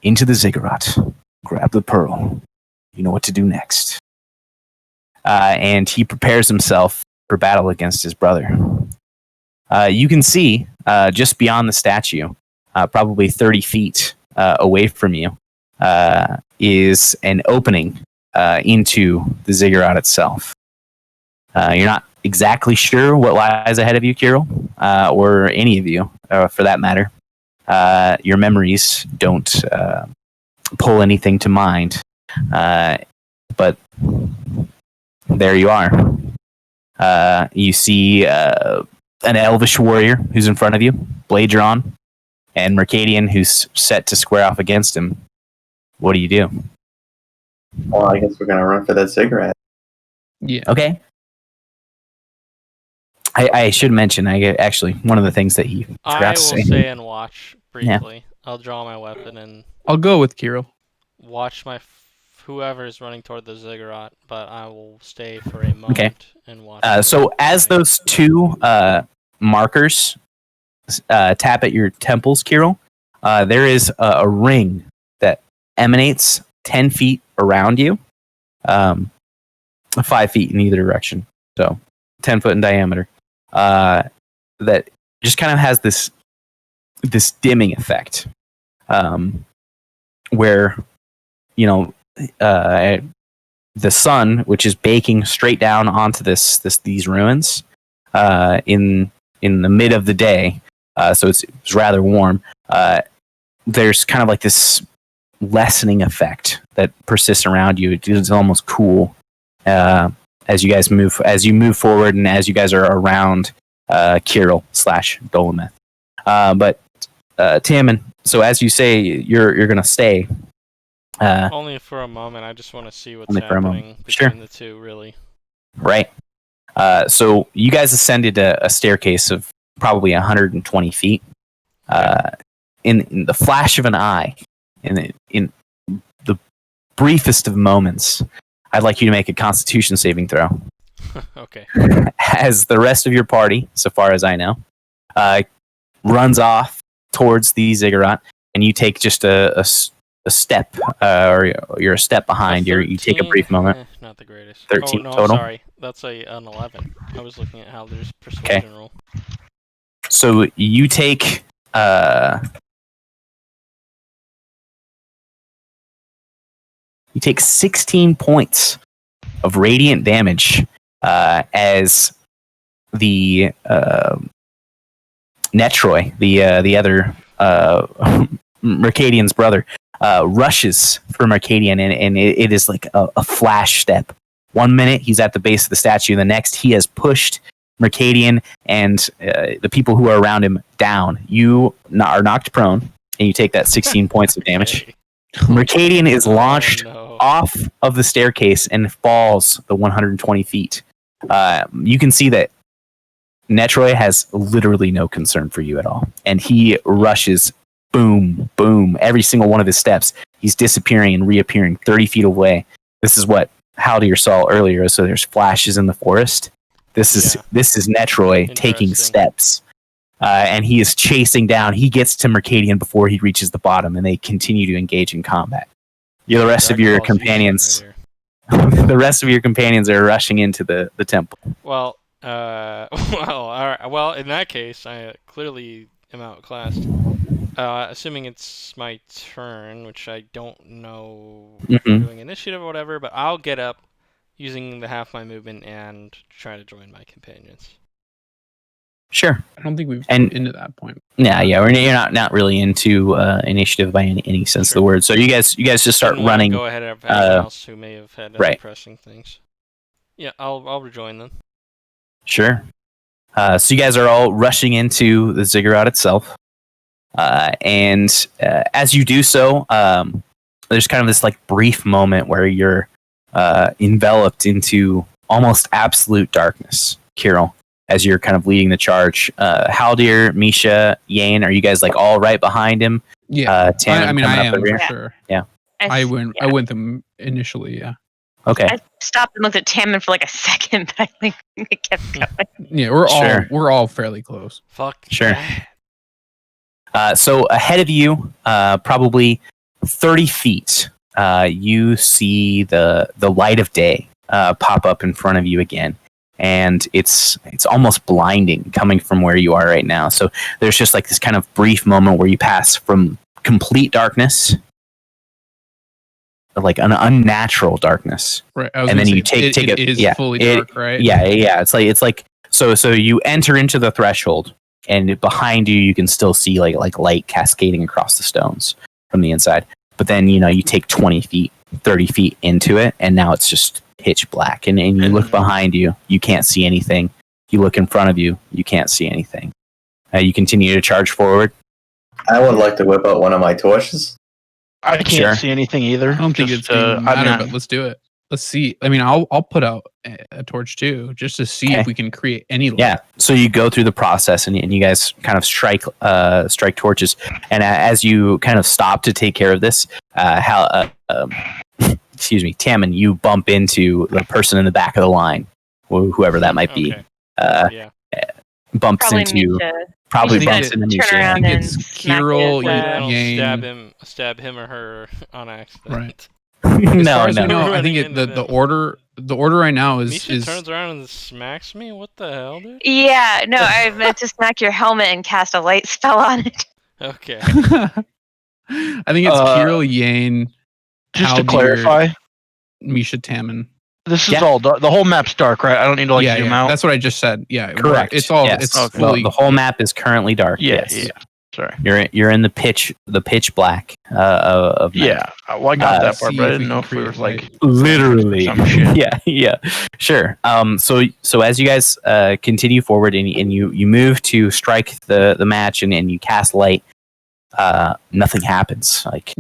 into the ziggurat, grab the pearl. You know what to do next. And he prepares himself for battle against his brother. You can see, just beyond the statue, probably 30 feet away from you, is an opening into the ziggurat itself. You're not exactly sure what lies ahead of you, Kirill, or any of you, for that matter. Your memories don't pull anything to mind, but there you are. You see an elvish warrior who's in front of you, blade drawn, and Mercadian who's set to square off against him. What do you do? Well, I guess we're gonna run for that cigarette. Yeah. Okay. I should mention, actually, one of the things that he I forgot will to say. say and watch briefly. I'll draw my weapon and I'll go with Kirill. watch whoever is running toward the ziggurat, but I will stay for a moment and watch. So as those 2 markers tap at your temples, Kirill, there is a ring that emanates 10 feet around you, 5 feet in either direction, so 10 foot in diameter, that just kind of has this dimming effect, where, you know, the sun, which is baking straight down onto these ruins, in the mid of the day, so it's rather warm. There's kind of like this lessening effect that persists around you. It's almost cool as you move forward and as you guys are around Kirill / Dolometh. But Tammin, so as you say, you're gonna stay. Only for a moment. I just want to see what's Only for a moment. happening Sure. between the 2, really. Right. So you guys ascended a staircase of probably 120 feet. In the flash of an eye, in the briefest of moments, I'd like you to make a Constitution saving throw. Okay. As the rest of your party, so far as I know, runs off towards the ziggurat, and you take just a step, or you're a step behind. You take a brief moment. Not the greatest. 13 oh, no, total? Sorry, that's an 11. I was looking at how there's persuasion roll. So you take you take 16 points of radiant damage as the Netroy, the other Mercadian's brother, rushes for Mercadian, and it is like a flash step. 1 minute he's at the base of the statue, the next he has pushed Mercadian and the people who are around him down. You are knocked prone, and you take that 16 points of damage. Okay. Mercadian is launched no. off of the staircase and falls the 120 feet. You can see that Netroy has literally no concern for you at all, and he rushes, boom, boom, every single one of his steps. He's disappearing and reappearing 30 feet away. This is what Haldir saw earlier. So there's flashes in the forest. This is Netroy taking steps, and he is chasing down. He gets to Mercadian before he reaches the bottom, and they continue to engage in combat. The rest of your companions, the rest of your companions are rushing into the temple. Well, all right. Well, in that case, I clearly am outclassed. Assuming it's my turn, which I don't know if we're doing initiative or whatever, but I'll get up using the half my movement and try to join my companions. Sure. I don't think we've And- into that point. Yeah. You're not really into initiative by any sense of the Sure. word. So you guys just start Didn't wanna running. Go ahead of anyone else who may have had right. pressing things. Yeah, I'll rejoin them. Sure. So you guys are all rushing into the ziggurat itself, and as you do so, there's kind of this like brief moment where you're enveloped into almost absolute darkness. Kirill, as you're kind of leading the charge, Haldir, Misha, Yane, are you guys like all right behind him? Yeah, Tammin I mean, coming I up am over for here? sure. I I went them initially. Yeah, Okay. I stopped and looked at Tammin for like a second, but I think it kept going. yeah, Sure. we're all fairly close. Fuck. Sure. that. So ahead of you, probably 30 feet, you see the light of day pop up in front of you again, and it's almost blinding coming from where you are right now. So there's just like this kind of brief moment where you pass from complete darkness, like an unnatural darkness, Right, I was and then gonna you say, take it it. is Yeah, fully it- dark, right? Yeah. It's like so you enter into the threshold, and behind you can still see like light cascading across the stones from the inside. But then you take 20 feet, 30 feet into it, and now it's just pitch black. And you look behind you, you can't see anything. You look in front of you, you can't see anything. You continue to charge forward. I would like to whip out one of my torches. I can't Sure. see anything either. I don't think Just, it's going to matter, I mean, but let's do it. Let's see. I mean, I'll put out a torch too, just to see Okay. if we can create any light. Yeah. So you go through the process, and you guys kind of strike torches. And as you kind of stop to take care of this, excuse me, Tammin, you bump into the person in the back of the line, whoever that might be. Okay. Yeah. Bumps Probably into Misha. probably Misha's bumps gonna into turn Misha. around I think and it's smack Kirill, his, Wait, I don't Yang. stab him or her on accident. Right. As no, far as no. we know, I Running think into the them. order right now Misha is turns around and smacks me. What the hell, dude? Yeah, no, I meant to smack your helmet and cast a light spell on it. Okay. I think it's Kirill, Yane, just to Haldir, clarify, Misha, Tammin. this is Yeah. all dark. The whole map's dark, right? I don't need to zoom out. That's what I just said. Yeah, Correct. It's all Yes. it's Okay. fully The whole map is currently dark. Yeah, Yes. yeah. Sorry. You're in the pitch black of night. Yeah. Well, I got that part, see but I if we didn't know can if we were create like Literally. some shit. Yeah. Sure. So as you guys continue forward and you move to strike the match and you cast light, nothing happens. Like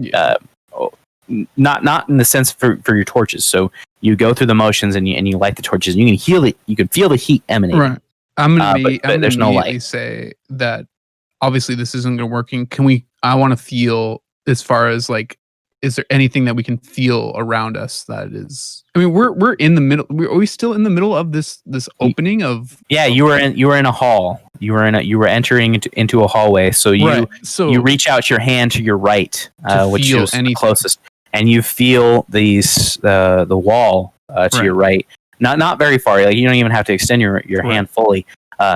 not in the sense for your torches. So you go through the motions and you light the torches. And you can heal it. You can feel the heat emanating. right. I'm gonna but there's no immediately light. say that obviously this isn't gonna working. I want to feel as far as like, is there anything that we can feel around us that is? I mean, we're in the middle. Are we still in the middle of this opening of? Yeah, you were in a hall. You were entering into a hallway. So you reach out your hand to your right, To which feel is the anything. closest, and you feel the wall to Right. your right. Not very far. Like you don't even have to extend your Right. hand fully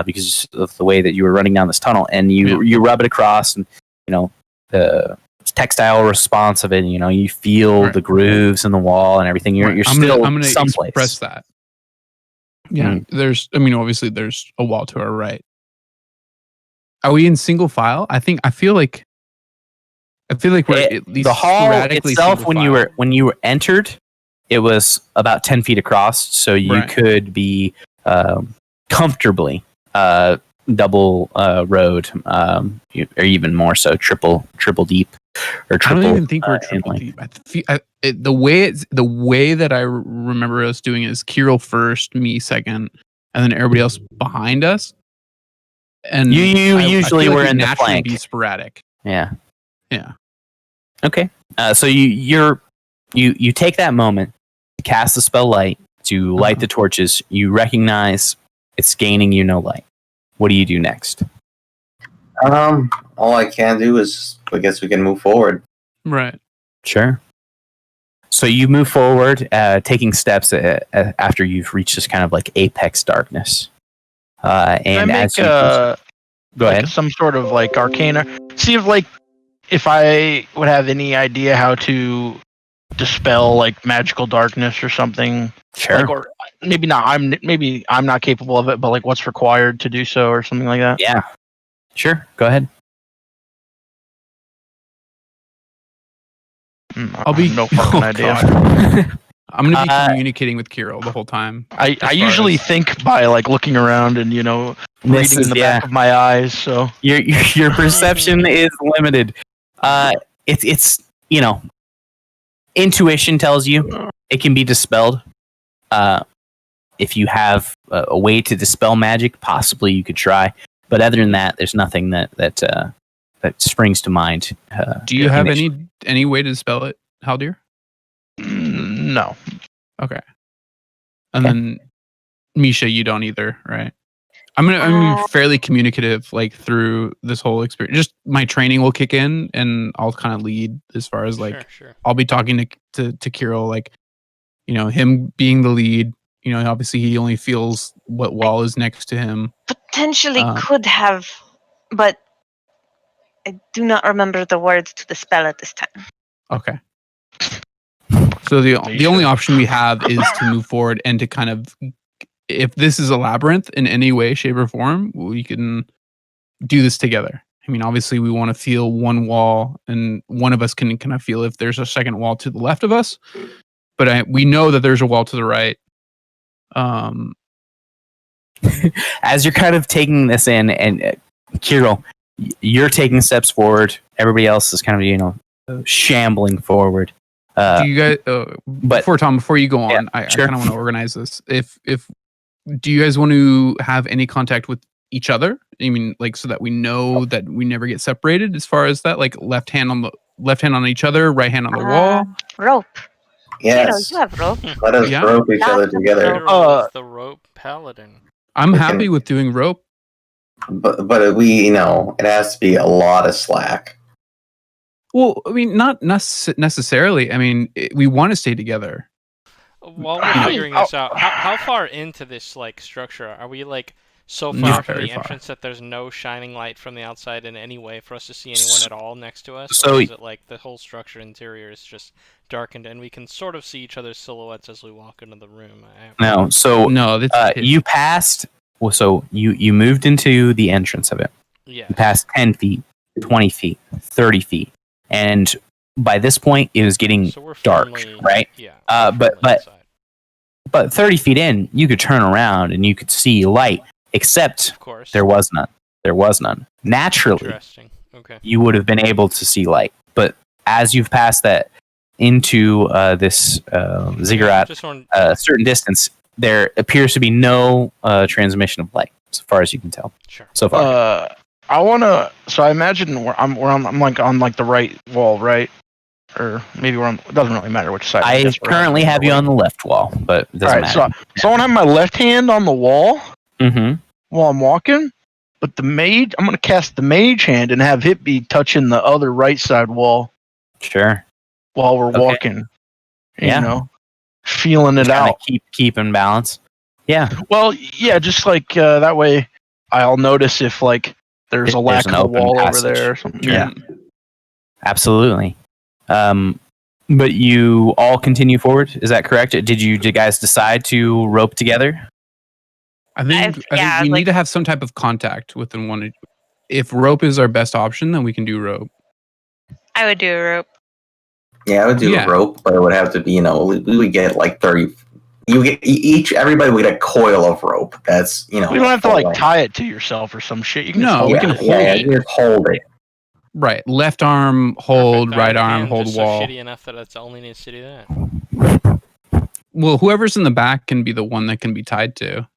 because of the way that you were running down this tunnel, and you rub it across, and the textile response of it. You feel Right. the grooves in the wall and everything. You're I'm still gonna someplace. express that. Yeah, obviously there's a wall to our right. Are we in single file? I feel like we're at least The hall sporadically itself, single file. when you entered, it was about 10 feet across, so you Right. could be comfortably double road, or even more so, triple deep, or I triple. don't even think we're in triple length. deep. The way that I remember us doing it is Kirill first, me second, and then everybody else behind us. And You I usually feel were like in the naturally flank. be sporadic. Yeah. Yeah. Okay. So you take that moment, cast the spell light to light the torches. You recognize it's gaining you no light. What do you do next? All I can do is, I guess we can move forward. Right. Sure. So you move forward, taking steps after you've reached this kind of like apex darkness. And Can I as make you go like ahead. some sort of like arcana? See if I would have any idea how to dispel like magical darkness or something? Sure. Like, or maybe not. I'm not capable of it, but like, what's required to do so, or something like that. Yeah. Sure. Go ahead. I'll be no fucking oh, idea. God. I'm gonna be Uh, communicating with Kirill the whole time. I as far usually as- think by like looking around and This reading is in the back of my eyes. So your perception is limited. It's intuition tells you it can be dispelled. If you have a way to dispel magic, possibly you could try. But other than that, there's nothing that springs to mind. Do you have initially. any way to spell it, Haldir? no. Okay. And Okay. then Misha, you don't either, right? I'm gonna be fairly communicative, like through this whole experience. Just my training will kick in, and I'll kind of lead as far as like Sure. I'll be talking to Kirill, like him being the lead. Obviously he only feels what wall is next to him. Potentially could have, but I do not remember the words to the spell at this time. Okay. So the only option we have is to move forward and to kind of, if this is a labyrinth in any way, shape, or form, we can do this together. I mean, obviously, we want to feel one wall, and one of us can kind of feel if there's a second wall to the left of us. But we know that there's a wall to the right. As you're kind of taking this in, and Kirill, you're taking steps forward. Everybody else is kind of shambling forward. Do you guys? Before you go on, Yeah, I sure. kind of want to organize this. If do you guys want to have any contact with each other? I mean, like, so that we know that we never get separated. As far as that, like, left hand on each other, right hand on the wall. Rope. Yes. You have rope. Let us Yeah. rope each other Lots of together. Kirill is the rope paladin. I'm We happy can- with doing rope. But we, it has to be a lot of slack. Well, I mean, not necessarily. I mean, we want to stay together. While we're figuring this out, how far into this like structure are we? Like so far Not from very the far. entrance that there's no shining light from the outside in any way for us to see anyone at all next to us? So- Or is it like the whole structure interior is just darkened and we can sort of see each other's silhouettes as we walk into the room? No, so No, that's you passed. Well, so you moved into the entrance of it. Yeah. You passed 10 feet, 20 feet, 30 feet, and by this point it was getting So we're dark, firmly, right? Yeah. But- firmly inside. But 30 feet in, you could turn around and you could see light, except Of course. there was none. There was none. Naturally, Interesting. Okay. you would have been able to see light, but as you've passed that into this ziggurat, Just want a certain distance, there appears to be no transmission of light, as far as you can tell sure. so far. I wanna. So I imagine I'm like on like the right wall, right? Or maybe we're on. It doesn't really matter which side. I guess we're currently on. have you on the left wall, but it doesn't Alright, matter. so I want to have my left hand on the wall Mm-hmm. while I'm walking, but the mage, I'm gonna cast the mage hand and have it be touching the other right side wall Sure. while we're Okay. walking. Yeah. Feeling it Kinda out. keep in balance. Yeah. Well, yeah, just like that way, I'll notice if like there's If a lack there's of an a open wall passage. over there or something. Yeah. Absolutely. But you all continue forward. Is that correct? Did you guys decide to rope together? I think yeah, we like- need to have some type of contact within one. If rope is our best option, then we can do rope. I would do a rope. Yeah, I would do Yeah. a rope, but it would have to be, we would get like 30. You get everybody would get a coil of rope. That's, We don't have to full like length. tie it to yourself or some shit. You can No, just hold we it. can Yeah, hold yeah, it. you just hold it. Right, left arm hold, Perfect. right My arm hand hold just wall. So shitty enough that it's only needs to do that. Well, whoever's in the back can be the one that can be tied to.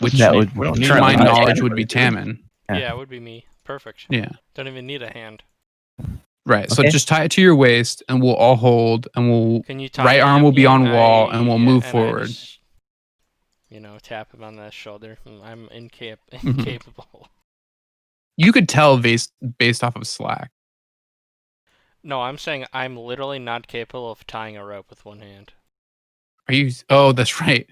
Which, That would we don't to need my currently knowledge, be would be Taman. Yeah. Yeah, it would be me. Perfect. Yeah, Don't even need a hand. right. So Okay. just tie it to your waist, and we'll all hold, and we'll. Can you tie Right arm him? will be Yeah, on wall, and we'll move forward. just, tap him on the shoulder. I'm Mm-hmm. incapable. You could tell based off of Slack. No, I'm saying I'm literally not capable of tying a rope with one hand. Are you? Oh, that's right.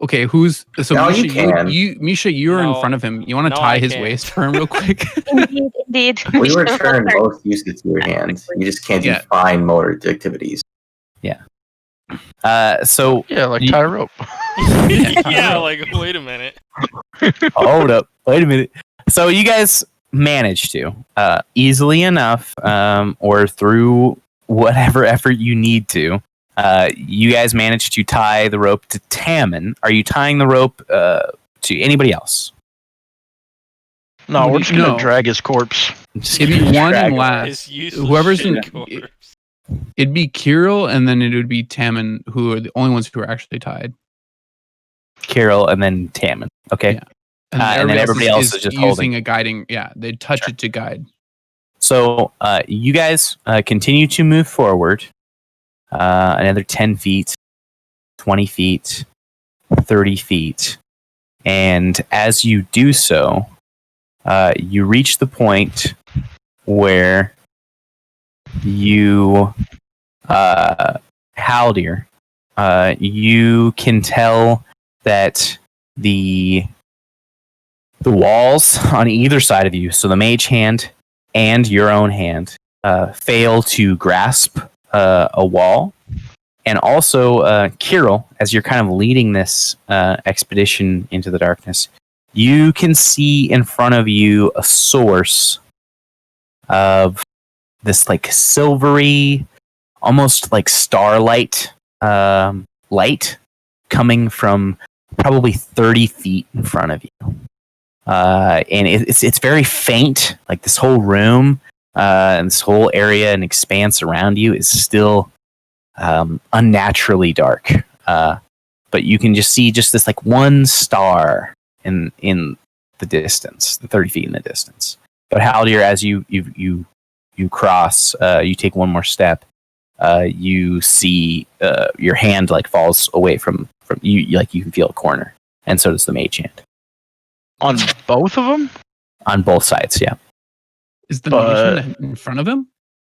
Okay, who's so? No, Misha, you can. Misha, you're in No. front of him. You want to No, tie I his can't. waist for him real quick? Indeed. We return most uses to your hands. You just can't do Yeah. fine motor activities. So Yeah, like You- tie a rope. Yeah, like wait a minute. hold up, wait a minute. So you guys managed to easily enough, or through whatever effort you need to. You guys managed to tie the rope to Tammin. Are you tying the rope to anybody else? No, we're just gonna No. drag his corpse. It'd be one Drag and it. last. His useless Whoever's shit in- corpse. It'd be Kirill, and then it would be Tammin, who are the only ones who are actually tied. Carol and then Tammin. Okay. Yeah. And then everybody else is just using holding. a guiding. Yeah, they touch it to guide. So you guys continue to move forward. Another 10 feet, 20 feet, 30 feet. And as you do so, you reach the point where you, Haldir, you can tell that the walls on either side of you, so the mage hand and your own hand, fail to grasp a wall. And also, Kirill, as you're kind of leading this expedition into the darkness, you can see in front of you a source of this like silvery, almost like starlight light coming from probably 30 feet in front of you. And it's very faint. Like this whole room and this whole area and expanse around you is still unnaturally dark. But you can just see just this like one star in the distance, the 30 feet in the distance. But Haldir, as you cross, you take one more step, you see your hand like falls away from you, like you can feel a corner, and so does the mage hand. On both of them? On both sides, yeah. Is the But- nation in front of him,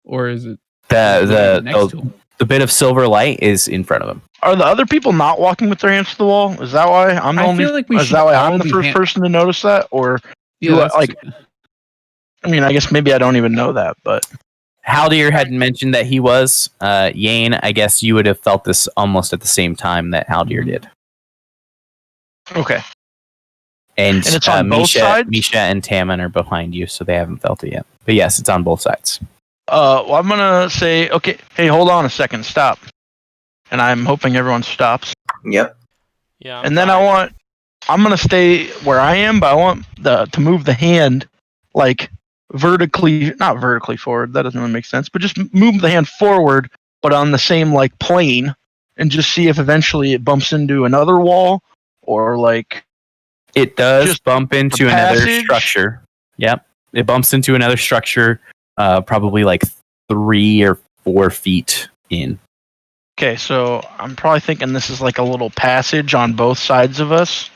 or is it The next to him? the bit of silver light is in front of him. Are the other people not walking with their hands to the wall? Is that why I'm the I only? feel like we Is should that why all I'm the be first person to notice that? Or Yeah, do I- that's like- I mean, I guess maybe I don't even know that, but Haldir had mentioned that he was. Yane, I guess you would have felt this almost at the same time that Haldir did. okay. And it's on both sides? Misha and Tammin are behind you, so they haven't felt it yet. But yes, it's on both sides. Well, I'm gonna say, okay, hey, hold on a second, stop. And I'm hoping everyone stops. Yep. Yeah. And then I'm gonna stay where I am, but I want to move the hand like vertically, not vertically forward. That doesn't really make sense, but just move the hand forward, but on the same like plane, and just see if eventually it bumps into another wall or like. It does Just bump into a another passage? structure. Yep. It bumps into another structure, probably like 3 or 4 feet in. Okay, so I'm probably thinking this is like a little passage on both sides of us.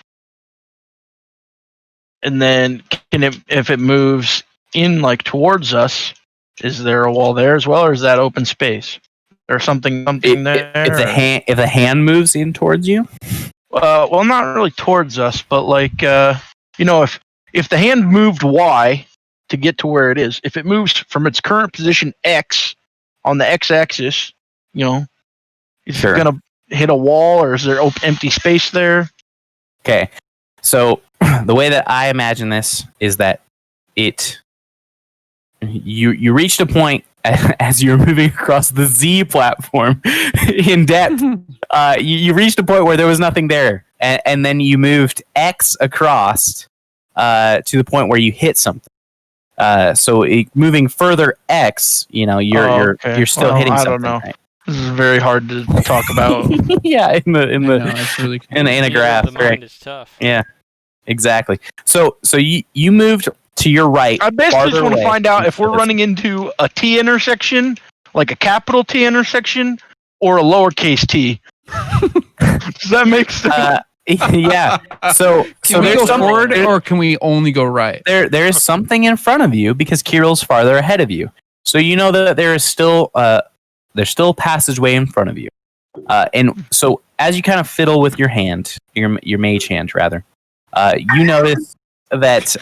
And then if it moves in like towards us, is there a wall there as well, or is that open space? Or something there? If the hand moves in towards you, Well, not really towards us, but like if the hand moved Y to get to where it is, if it moves from its current position X on the X-axis, is Sure. it gonna hit a wall, or is there empty space there? okay. So the way that I imagine this is that you reached a point as you're moving across the Z platform in depth. You reached a point where there was nothing there, and then you moved X across to the point where you hit something. So moving further X, you're Okay. still Well, hitting I something. don't know. Right? This is very hard to talk about. Yeah, in I know, it's really in a graph. The mind is tough. Yeah, exactly. So you moved to your right. I basically farther just want to away find out from if we're this. running into a T intersection, like a capital T intersection, or a lowercase T. Does that make sense? Yeah. So Can we there's go something- forward, or can we only go right? there is something in front of you because Kirill's farther ahead of you. So you know that there is still there's still passageway in front of you. And so as you kind of fiddle with your hand, your mage hand rather, you notice that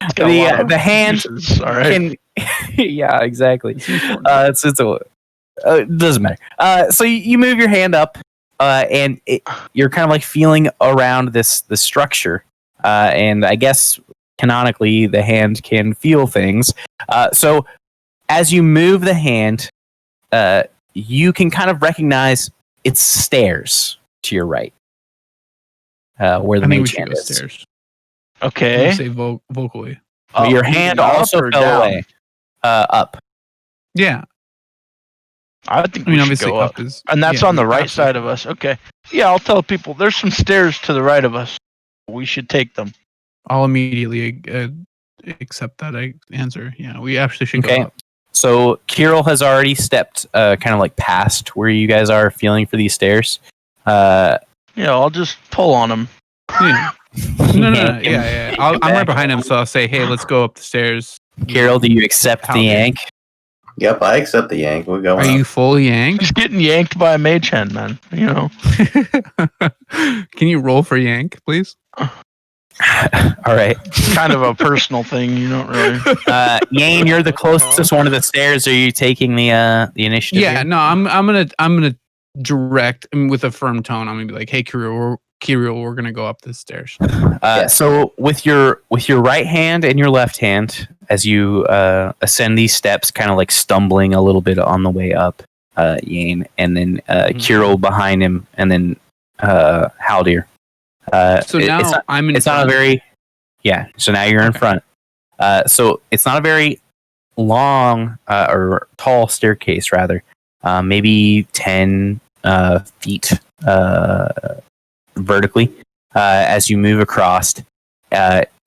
It's got a lot of the hand uses. All right. can yeah, exactly. It's important. It's It doesn't matter. So you move your hand up, and you're kind of like feeling around this structure. And I guess canonically, the hand can feel things. So as you move the hand, you can kind of recognize it's stairs to your right, where the I think we mage should hand go is. stairs. Okay. Say vocally. But your moving hand up also or fell down? away. Up. Yeah, I think I mean we should obviously go up. is. And that's yeah, on the we right absolutely side of us. Okay. Yeah, I'll tell people there's some stairs to the right of us. We should take them. I'll immediately accept that answer. Yeah, we actually should Okay. go up. So Kirill has already stepped kind of like past where you guys are feeling for these stairs. Yeah, I'll just pull on them. Yeah. No. Yank him. Yeah. I'm right behind him, so I'll say, "Hey, let's go up the stairs." Kirill, do you accept the yank? Yep, I accept the yank. We're going Are you full yank? He's getting yanked by a mage hand, man. You know. Can you roll for yank, please? All right. It's kind of a personal thing. You don't really. Yane, you're the closest one to the stairs. Are you taking the initiative? Yeah. here? No, I'm gonna direct with a firm tone. I'm gonna be like, "Hey, Kirill, we're gonna go up the stairs." So with your right hand and your left hand, as you ascend these steps, kind of like stumbling a little bit on the way up, Yane, and then Kirill behind him, and then Haldir. So now I'm in. It's not a very so now you're in front. So it's not a very long or tall staircase, rather, maybe 10 feet vertically. As you move across,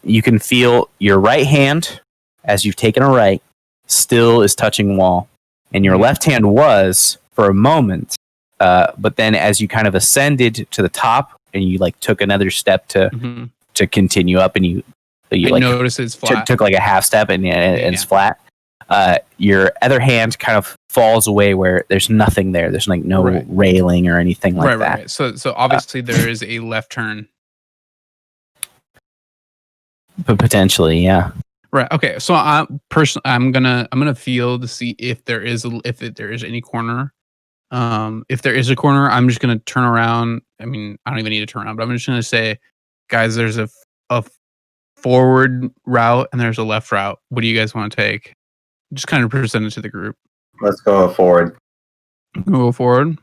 you can feel your right hand, as you've taken a right, still is touching wall, and your left hand was for a moment, but then as you kind of ascended to the top and you like took another step to continue up, and you I like notice it's flat. took like a half step and it's flat. Your other hand kind of falls away where there's nothing there. There's like no railing or anything like that. Right. So obviously there is a left turn. But potentially, yeah. Right. Okay. So I'm gonna feel to see if there is any corner. If there is a corner, I'm just gonna turn around. I mean, I don't even need to turn around, but I'm just gonna say, guys, there's a forward route and there's a left route. What do you guys want to take? Just kind of present it to the group. Let's go forward. Go forward.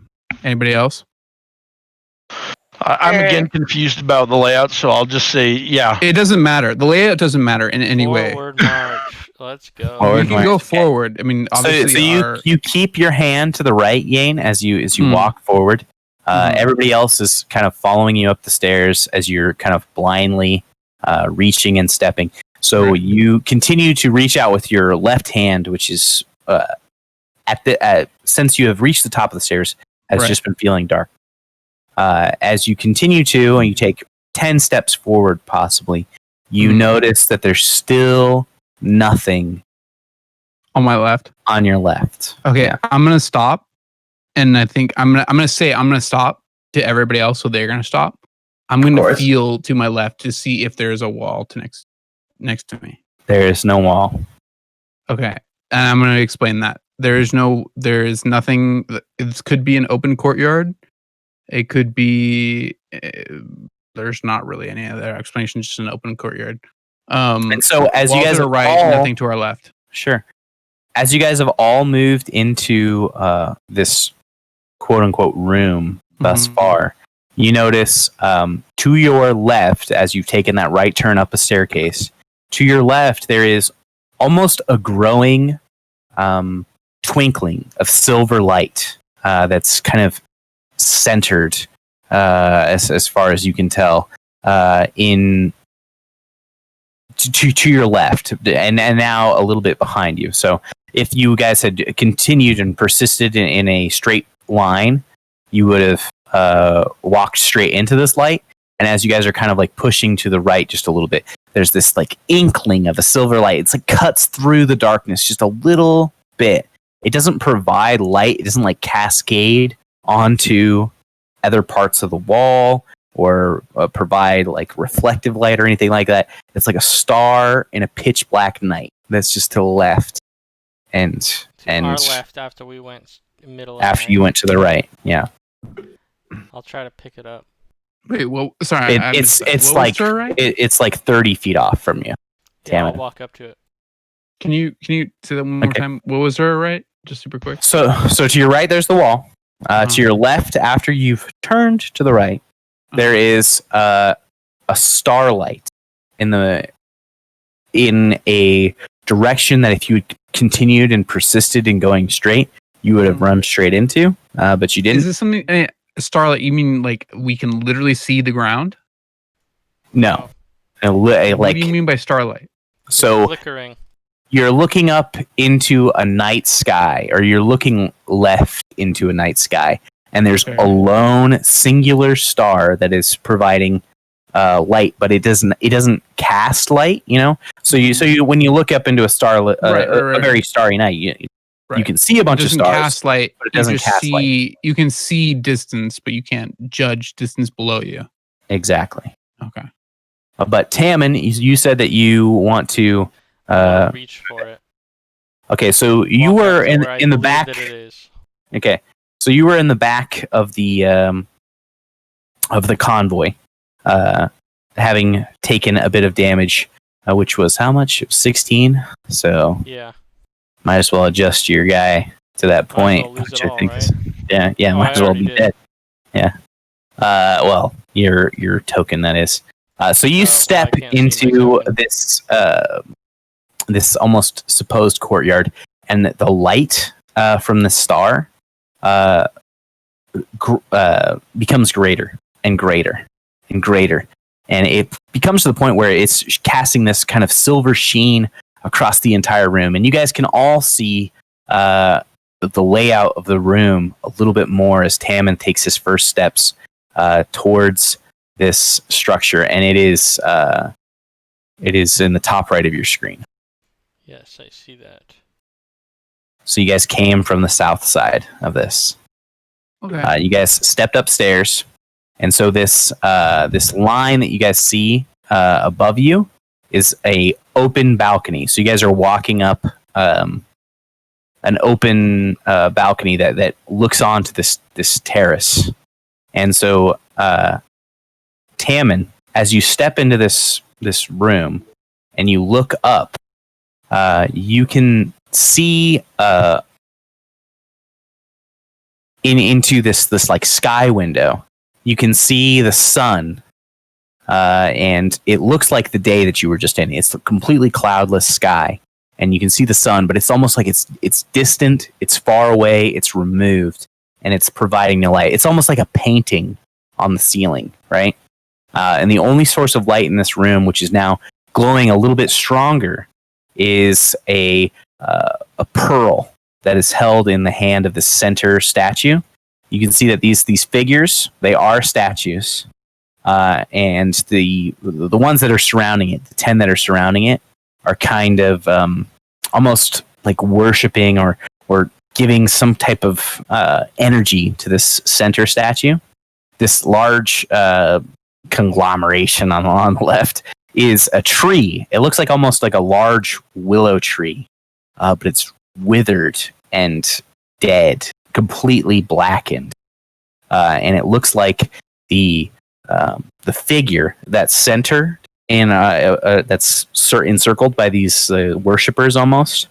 Anybody else? I'm again confused about the layout, so I'll just say yeah. It doesn't matter. The layout doesn't matter in any way. Forward march. Let's go. You can go forward. I mean, obviously, so you keep your hand to the right, Yane, as you walk forward. Everybody else is kind of following you up the stairs as you're kind of blindly reaching and stepping. So you continue to reach out with your left hand, which is since you have reached the top of the stairs, has just been feeling dark. As you continue to, and you take 10 steps forward, possibly, you notice that there's still nothing on my left. On your left. Okay, yeah. I'm gonna stop, and I think I'm gonna stop to everybody else, so they're gonna stop. I'm gonna feel to my left to see if there's a wall to next to me. There is no wall. Okay, and I'm gonna explain that. There is nothing. It could be an open courtyard. It could be. There's not really any other explanation. Just an open courtyard. And so, as you guys are right, nothing to our left. Sure. As you guys have all moved into this quote unquote room thus far, you notice to your left, as you've taken that right turn up a staircase, to your left there is almost a growing twinkling of silver light that's kind of centered as far as you can tell in to your left, and now a little bit behind you. So if you guys had continued and persisted in a straight line, you would have walked straight into this light. And as you guys are kind of like pushing to the right just a little bit, there's this like inkling of a silver light. It's like cuts through the darkness just a little bit. It doesn't provide light. It doesn't like cascade onto other parts of the wall or provide like reflective light or anything like that. It's like a star in a pitch black night that's just to the left. And our left after we went middle. after you went to the right. Yeah, I'll try to pick it up. Wait, well, sorry, I it's missed that. it's What was like to our right? it's like 30 feet off from you. Yeah, I'll Tammin. walk up to it. Can you say that one more Okay. time? What was to our right? Just super quick. So to your right, there's the wall. Uh-huh. To your left, after you've turned to the right, there is a starlight in a direction that if you had continued and persisted in going straight, you would have run straight into, but you didn't. Is this something? Starlight? You mean like we can literally see the ground? No. What do you mean by starlight? So Flickering. you're looking up into a night sky, or you're looking left into a night sky, and there's Okay. a lone singular star that is providing light, but it doesn't cast light. So you when you look up into a starlit, Right. a very starry night, you Right. can see a bunch It of doesn't stars. cast light, but it doesn't you just cast see, You can see distance, but you can't judge distance below you. Exactly. Okay. But Tammin, you said that you want to. I'll reach for it. Okay, so you Walk were up to in where I the believe back. that it is. Okay, so you were in the back of the convoy, having taken a bit of damage, which was how much? 16. So Yeah. might as well adjust your guy to that point, lose which it I all, think right? is yeah, Oh, might I as well already be did. dead. Yeah. Well, your token that is. So you well, I step can't see my into token. this almost supposed courtyard, and the light from the star becomes greater and greater and greater, and it becomes to the point where it's casting this kind of silver sheen across the entire room, and you guys can all see the layout of the room a little bit more as Tammin takes his first steps towards this structure, and it is in the top right of your screen. Yes, I see that. So you guys came from the south side of this. Okay. You guys stepped upstairs, and so this line that you guys see above you is a open balcony. So you guys are walking up an open balcony that looks onto this terrace, and so Tammin, as you step into this room and you look up, you can see into this like sky window. You can see the sun, and it looks like the day that you were just in. It's a completely cloudless sky, and you can see the sun, but it's almost like it's distant, it's far away, it's removed, and it's providing no light. It's almost like a painting on the ceiling, right? And the only source of light in this room, which is now glowing a little bit stronger, is a pearl that is held in the hand of the center statue. You can see that these figures, they are statues, and the ones that are surrounding it, the 10 that are surrounding it, are kind of almost like worshiping or giving some type of energy to this center statue. This large conglomeration on the left is a tree. It looks like almost like a large willow tree, but it's withered and dead, completely blackened, and it looks like the figure that's centered and that's encircled by these worshippers almost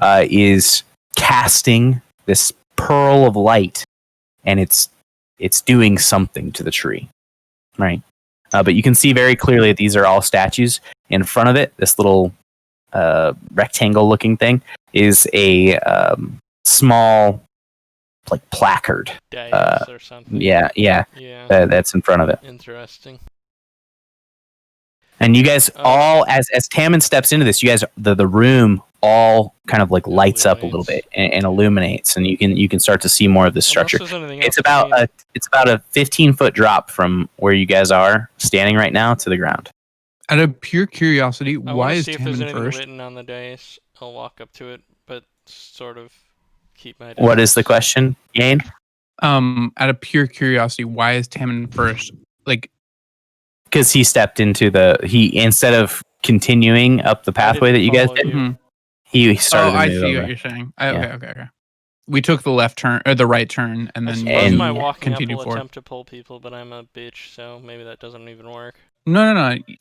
is casting this pearl of light, and it's doing something to the tree, right? But you can see very clearly that these are all statues. In front of it, this little rectangle-looking thing is a small, like, placard. Dais or something. Yeah, Yeah. that's in front of it. Interesting. And you guys all, as Tammin steps into this, you guys, the room all kind of like lights up a little bit and illuminates, and you can start to see more of this structure. It's about a 15-foot drop from where you guys are standing right now to the ground. Out of pure curiosity, I why want to is see if there's Tammin anything first? written on the dais. I'll walk up to it, but sort of keep my distance. What is the question, Yane? Out of pure curiosity, why is Tammin first? Like, because he stepped into instead of continuing up the pathway that you guys did, You. he started. I to move see over. what you're saying. Yeah. Okay. we took the left turn or the right turn, and I then suppose and my walking up continue will forward. attempt to pull people, but I'm a bitch, so maybe that doesn't even work. No.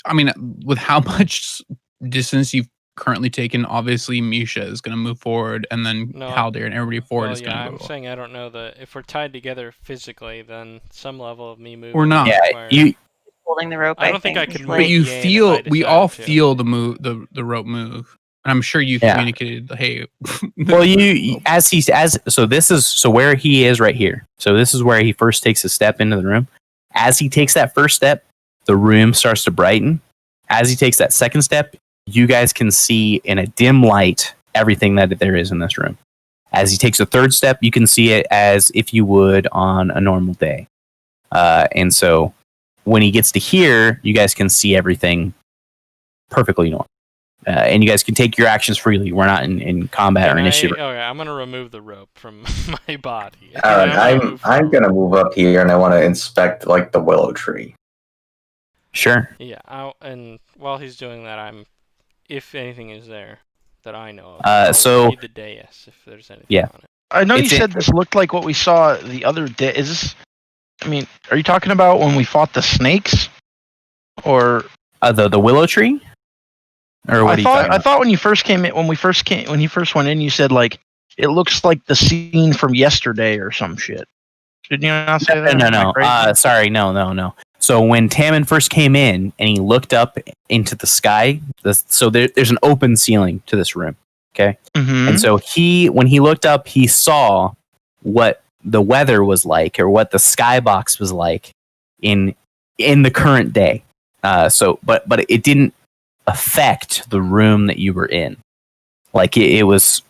I mean, with how much distance you've currently taken, obviously Misha is going to move forward, and then No, Haldir and everybody forward Well, is going yeah, to I'm move. saying I don't know that if we're tied together physically, then some level of me moving. We're not. Yeah, requires- you. Holding the rope. I don't think I It's could But move you Yane if feel, I we decided all to. feel the move, the rope move. And I'm sure you Yeah. communicated, hey. Well, so where he is right here. So this is where he first takes a step into the room. As he takes that first step, the room starts to brighten. As he takes that second step, you guys can see in a dim light everything that there is in this room. As he takes a third step, you can see it as if you would on a normal day. And so when he gets to here, you guys can see everything perfectly normal. And you guys can take your actions freely. We're not in combat or initiative. Okay, I'm gonna remove the rope from my body. All right, And I'm gonna move I'm forward. gonna move up here and I want to inspect like the willow tree. Sure. Yeah, and while he's doing that, if anything is there that I know of, I'll so- read the dais if there's anything Yeah. on it. I know you It's said this looked like what we saw the other day. Is this? I mean, are you talking about when we fought the snakes, or The willow tree, or what are you talking I about? thought when you first came in, when he first went in, you said like it looks like the scene from yesterday or some shit. Didn't you not say that? No, Am I no. crazy? Sorry, no. So when Tammin first came in and he looked up into the sky, there's an open ceiling to this room. Okay, Mhm. and so when he looked up, he saw what the weather was like, or what the skybox was like in the current day. But it didn't affect the room that you were in. Like it was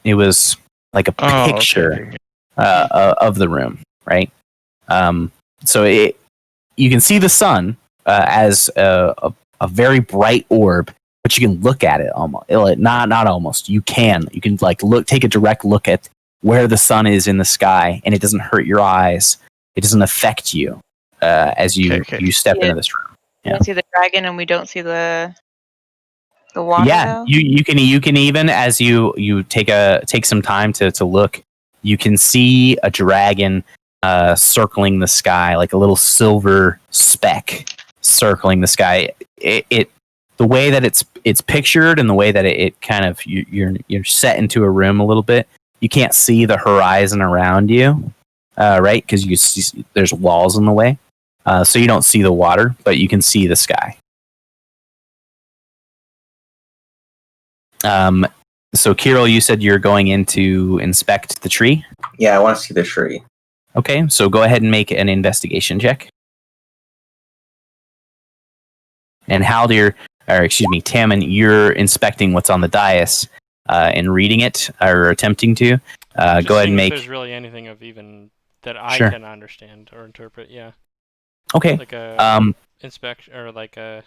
like a Oh, picture okay. of the room, right? So you can see the sun as a very bright orb, but you can look at it almost. Not almost. You can like take a direct look at where the sun is in the sky, and it doesn't hurt your eyes. It doesn't affect you as you Okay. you step Yeah. into this room. We don't see the dragon, and we don't see the water. Yeah, though? you can even as you take some time to look, you can see a dragon circling the sky, like a little silver speck circling the sky. It the way that it's pictured, and the way that it kind of you're set into a room a little bit. You can't see the horizon around you, right? Because you see there's walls in the way, so you don't see the water, but you can see the sky. So Kirill, you said you're going in to inspect the tree. Yeah, I want to see the tree. Okay, so go ahead and make an investigation check. And Tammin, you're inspecting what's on the dais and reading it, or attempting to. Just Go ahead seeing and if make. there's really anything of even that I Sure. can understand or interpret. Yeah, Okay. like a inspection or like a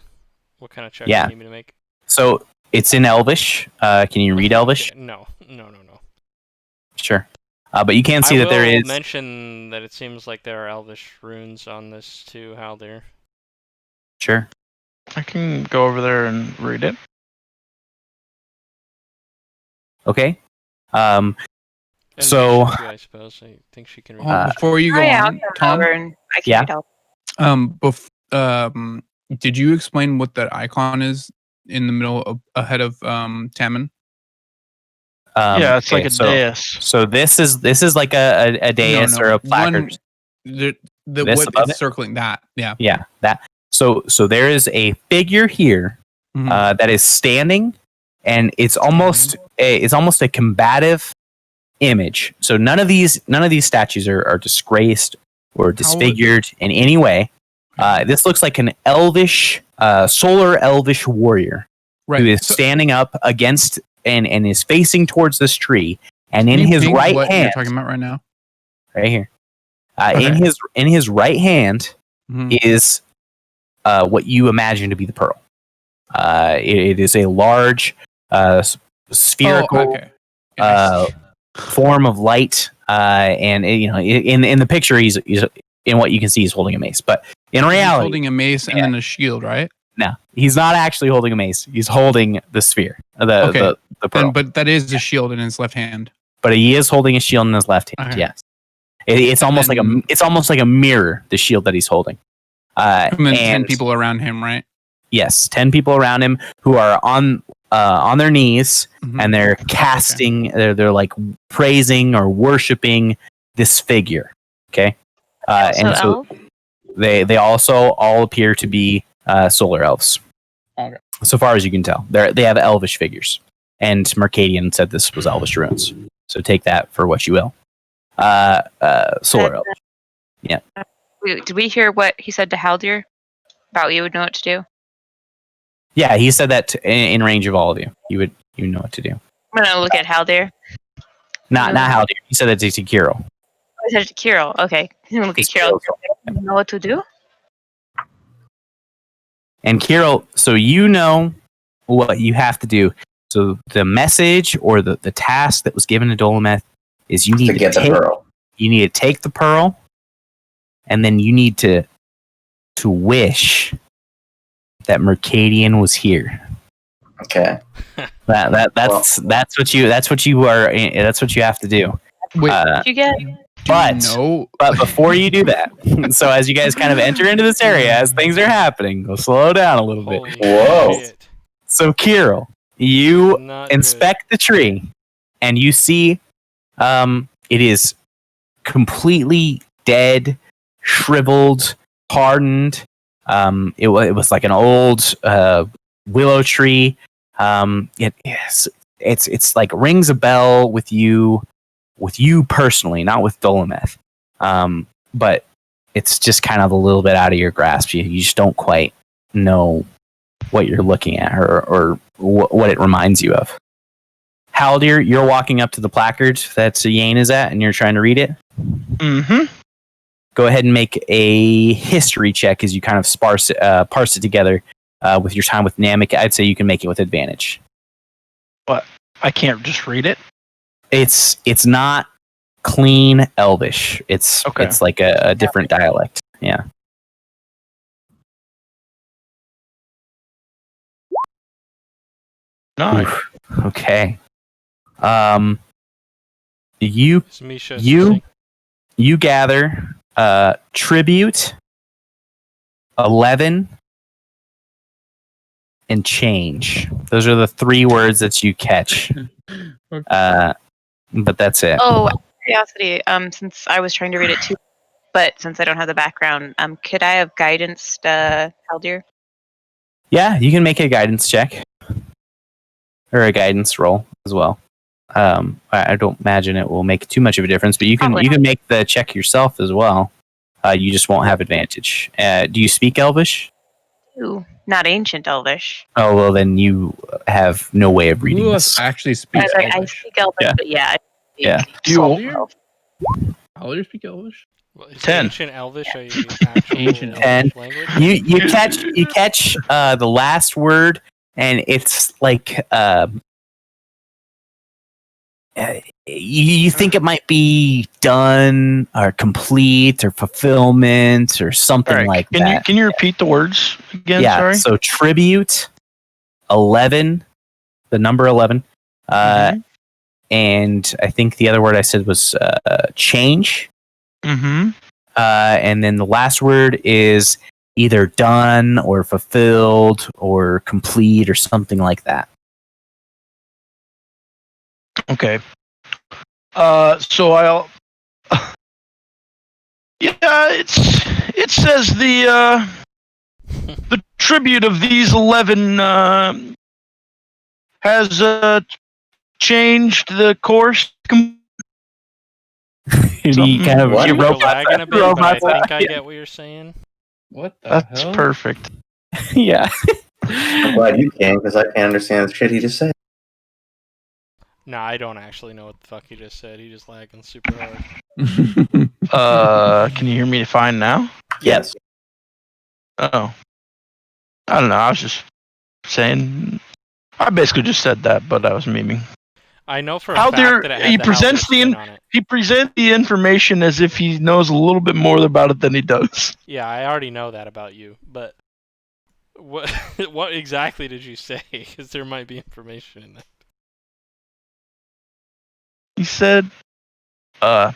what kind of check Yeah. do you need me to make? So it's in Elvish. Can you read Elvish? Okay, no. Sure. But you can see I that there will is. mention that it seems like there are Elvish runes on this too. How they're Sure. I can go over there and read it. Okay. and So- Misha too, I suppose. I think she can read. Before you go Oh, yeah, I'll on, come Tom, over and I can Yeah. read help. did you explain what that icon is in the middle of ahead of Tammin? Yeah, it's like a so, dais. So this is like a dais or a placard. The This what above it's it? circling that. Yeah. Yeah, that. So there is a figure here Mhm. that is standing, and it's almost a combative image. So none of these statues are disgraced or disfigured in any way. This looks like an elvish, solar elvish warrior Right. who is So- standing up against and is facing towards this tree, and in can you his ping right what hand, you're talking about right now. right here, Okay. in his right hand Mhm. is what you imagine to be the pearl. It is a large spherical Oh, okay. Yeah, I see. form of light, and in the picture he's in what you can see he's holding a mace, but in He's reality, holding a mace and then a shield, right? no, he's not actually holding a mace. He's holding the sphere, the Okay. pearl. But that is a shield in his left hand. but he is holding a shield in his left hand. Okay. Yes, it's almost like a mirror. The shield that he's holding. And then 10 and people around him, right? yes, 10 people around him who are on their knees Mhm. and they're casting. They're like praising or worshiping this figure. Okay, and so elf? they also all appear to be solar elves. Okay. So far as you can tell, they have elvish figures. And Mercadian said this was elvish ruins. So take that for what you will. Solar elf. Did we hear what he said to Haldir about you would know what to do? Yeah, he said that in range of all of you. You know what to do. I'm gonna look at Haldir. Not Haldir. He said that to Kirill. I said to Kirill. Okay, I'm gonna look at Kirill. You know what to do? And Kirill, so you know what you have to do. So the message or the task that was given to Dolometh is you need To get the take, pearl. You need to take the pearl, and then you need to wish that Mercadian was here. Okay. That's what you have to do. Wait, Did you get? no. But before you do that, so as you guys kind of enter into this area, as things are happening, we'll slow down a little bit. Holy Whoa. shit. So Kirill, you Not inspect the tree, and you see it is completely dead, shriveled, hardened. It was like an old willow tree. It's like rings a bell with you personally, not with Dolometh. But it's just kind of a little bit out of your grasp. You just don't quite know what you're looking at or what it reminds you of. Haldir, you're walking up to the placard that Yane is at, and you're trying to read it. Mm-hmm. Go ahead and make a history check as you kind of parse it together with your time with Namek. I'd say you can make it with advantage. But I can't just read it. It's not clean Elvish. It's like a different dialect. Yeah. No. Oof. Okay. You Is Misha You- assisting? you gather tribute 11 and change. Those are the three words that you catch. But that's it. Oh, curiosity. Since I was trying to read it too, but since I don't have the background, could I have guidance, Haldir? Yeah, you can make a guidance check or a guidance roll as well. I don't imagine it will make too much of a difference, but you can Probably. make the check yourself as well. You just won't have advantage. Do you speak Elvish? Ooh, not ancient Elvish. Oh well, then you have no way of reading Who this. else actually I speaks was like, I Elvish? speak Elvish, Yeah. but yeah. I speak Yeah. You- Haldir speak Elvish? What, is 10. Ancient Elvish a actual Ancient Elvish. language? You catch the last word, and it's like you think it might be done or complete or fulfillment or something All right. like Can that. you repeat the words again? Yeah. Sorry. So tribute 11, the number 11, and I think the other word I said was change. Mm-hmm. And then the last word is either done or fulfilled or complete or something like that. Okay. So I'll. Yeah, it says the tribute of these 11 has changed the course. And he kind of What? he You're robots- lagging a bit, but I robots out. think I get what you're saying. What the That's hell? perfect. Yeah. I'm glad you can, because I can't understand the shit he just said. Nah, I don't actually know what the fuck he just said. He just lagging super hard. Can you hear me fine now? Yes. Oh. I don't know. I was just saying. I basically just said that, but I was memeing. I know for a How fact dare- that it he had the presents Haldir the spin on it. He presents the information as if he knows a little bit more about it than he does. Yeah, I already know that about you, but what what exactly did you say? Because there might be information in that. He said, yeah,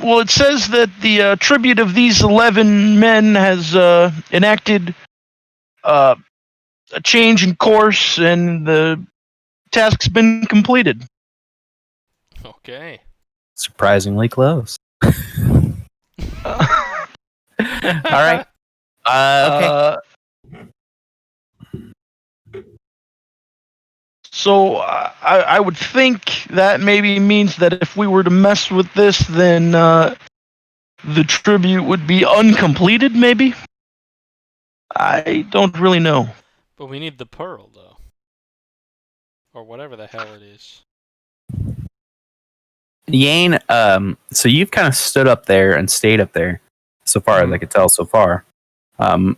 well, it says that the tribute of these 11 men has enacted a change in course, and the task's been completed. Okay. Surprisingly close. All right. Okay. So I would think that maybe means that if we were to mess with this, then the tribute would be uncompleted, maybe? I don't really know. But we need the pearl, though. Or whatever the hell it is. Yane, so you've kind of stood up there and stayed up there so far as I could tell so far. What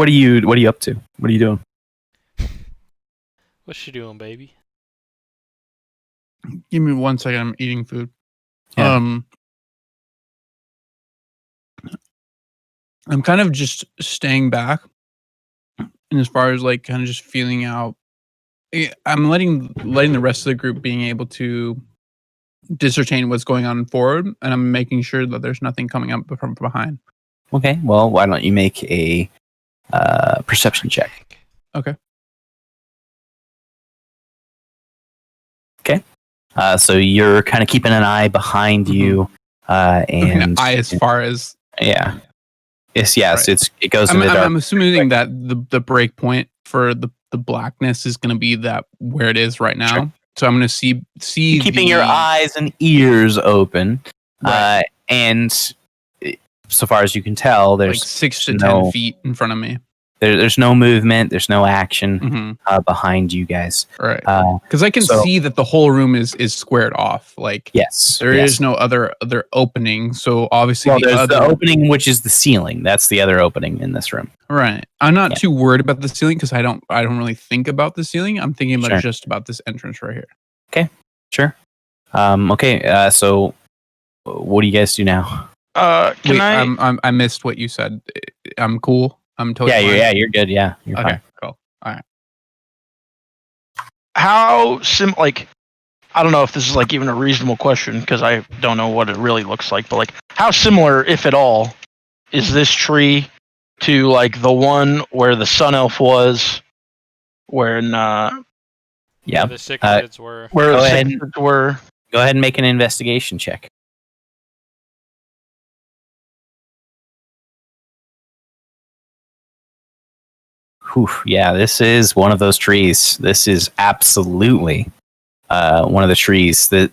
are you up to? What are you doing? What's she doing, baby? Give me 1 second. I'm eating food. Yeah. I'm kind of just staying back, and as far as like kind of just feeling out, I'm letting the rest of the group being able to discertain what's going on forward, and I'm making sure that there's nothing coming up from behind. Okay, well, why don't you make a perception check? Okay. Okay. So you're kind of keeping an eye behind you, and eye as far as yeah. Yes, Right. it goes into the dark. I'm assuming that the break point for the blackness is going to be that where it is right now. Sure. So I'm going to see Keeping your eyes and ears open, Right. and so far as you can tell, like there's 6 to no- 10 feet in front of me. there's no movement, there's no action Mm-hmm. behind you guys. Right. Uh, Because I can so- see that the whole room is squared off. Like yes, there is yes. no other opening. So obviously Well, the there's other the opening, which is the ceiling. That's the other opening in this room. right. I'm not Yeah. too worried about the ceiling because I don't really think about the ceiling. I'm thinking about Sure. just about this entrance right here. Sure. Okay. So, what do you guys do now? Can Wait, I? I missed what you said. I'm cool. I'm totally Yeah, fine. you're good. Yeah, you're Okay, fine. cool. How like I don't know if this is like even a reasonable question because I don't know what it really looks like, but like how similar, if at all, is this tree to like the one where the sun elf was, when Yeah. The cichlids were. where Go the ahead. cichlids were? Go ahead and make an investigation check. Whew, yeah, this is one of those trees. This is absolutely one of the trees that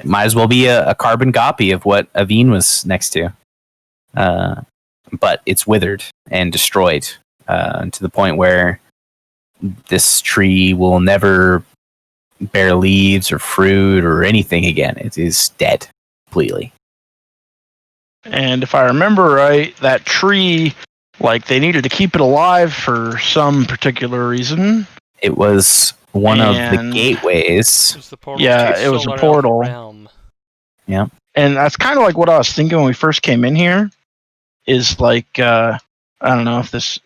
might as well be a carbon copy of what Aveen was next to. But it's withered and destroyed to the point where this tree will never bear leaves or fruit or anything again. It is dead completely. And if I remember right, that tree, like they needed to keep it alive for some particular reason. It was one of the And- gateways. It was the portal Yeah, to it was a Solar Elf portal. Realm. And that's kind of like what I was thinking when we first came in here. Is like I don't know if this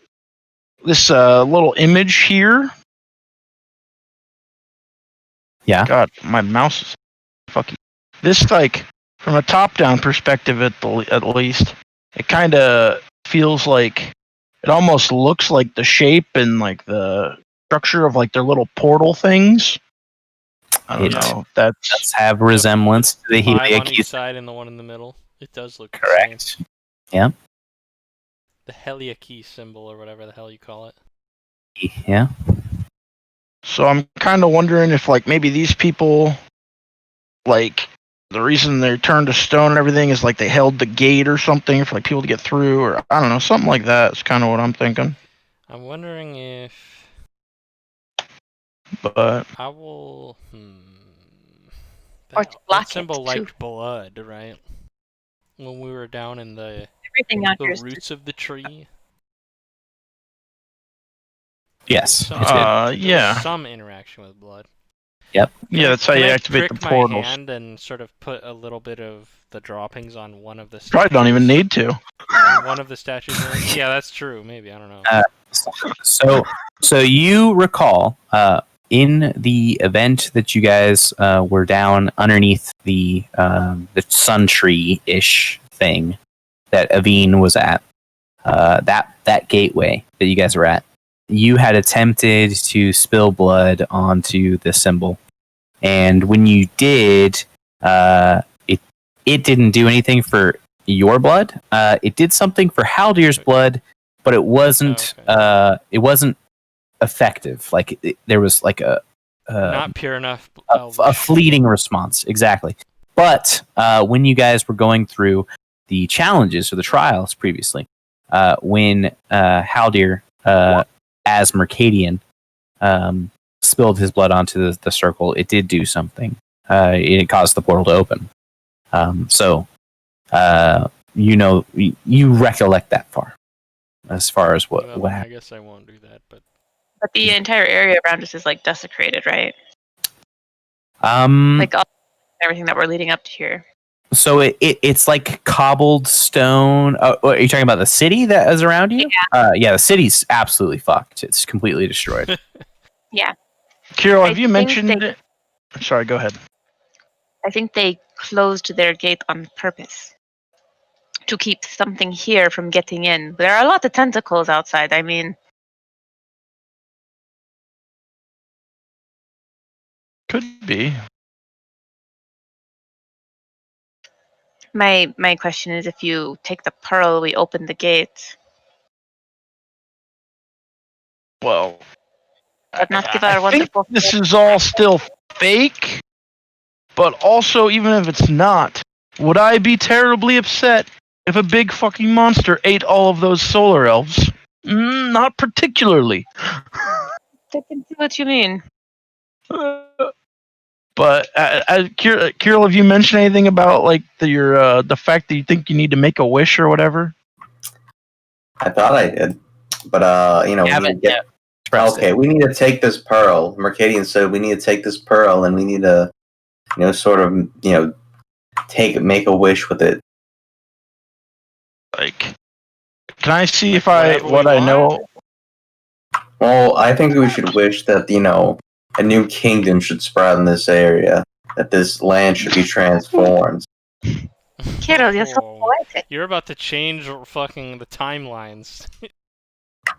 little image here. Yeah. God, my mouse is fucking. This like from a top-down perspective at least, it kind of feels like it almost looks like the shape and like the structure of like their little portal things. I don't It know. That's Does have resemblance to the 5 on each Heliakis. side and the one in the middle. It does look the same. Correct. The Heliakey symbol or whatever the hell you call it. Yeah. so. I'm kind of wondering if like maybe these people, like the reason they're turned to stone and everything is like they held the gate or something for like people to get through, or I don't know, something like that. Is kind of what I'm thinking. I'm wondering if But I will. Or That, to block that symbol it, too. liked blood, right? When we were down in the Everything out here is roots of the tree. Yes. Some, it did. there was yeah. some interaction with blood. Yeah, that's how Can you I activate the prick my portals. hand and sort of put a little bit of the droppings on one of the statues. Probably don't even need to. On one of the statues. Yeah, that's true. Maybe I don't know. So you recall in the event that you guys were down underneath the sun tree ish thing that Aveen was at, that gateway that you guys were at, you had attempted to spill blood onto the symbol, and when you did, it didn't do anything for your blood. It did something for Haldir's blood, but it wasn't effective. Like there was like Not pure enough. a fleeting response, exactly. But when you guys were going through the challenges or the trials previously, when Haldir, as Mercadian, spilled his blood onto the circle, it did do something. It caused the portal to open. So you recollect that as far as what I happened. guess I won't do that, but the entire area around us is like desecrated, right? Um, Like everything that we're leading up to here. So it's like cobbled stone. Are you talking about the city that is around you? Yeah, the city's absolutely fucked. It's completely destroyed. Yeah. Kirill, have I you think mentioned they- it? Sorry, go ahead. I think they closed their gate on purpose to keep something here from getting in. There are a lot of tentacles outside. I mean, Could be. my question is, if you take the pearl, we open the gate. Well, But not give I our think wonderful. this is all still fake, but also, even if it's not, would I be terribly upset if a big fucking monster ate all of those solar elves? Not particularly. I can see what you mean. But Kirill, have you mentioned anything about like the fact that you think you need to make a wish or whatever? I thought I did, but we need to get. Okay, We need to take this pearl. Mercadian said we need to take this pearl, and we need to, make a wish with it. Like, can I see if whatever what we I know? want? Well, I think we should wish that a new kingdom should sprout in this area. That this land should be transformed. Kirill, you're so Whoa. poetic. You're about to change fucking the timelines.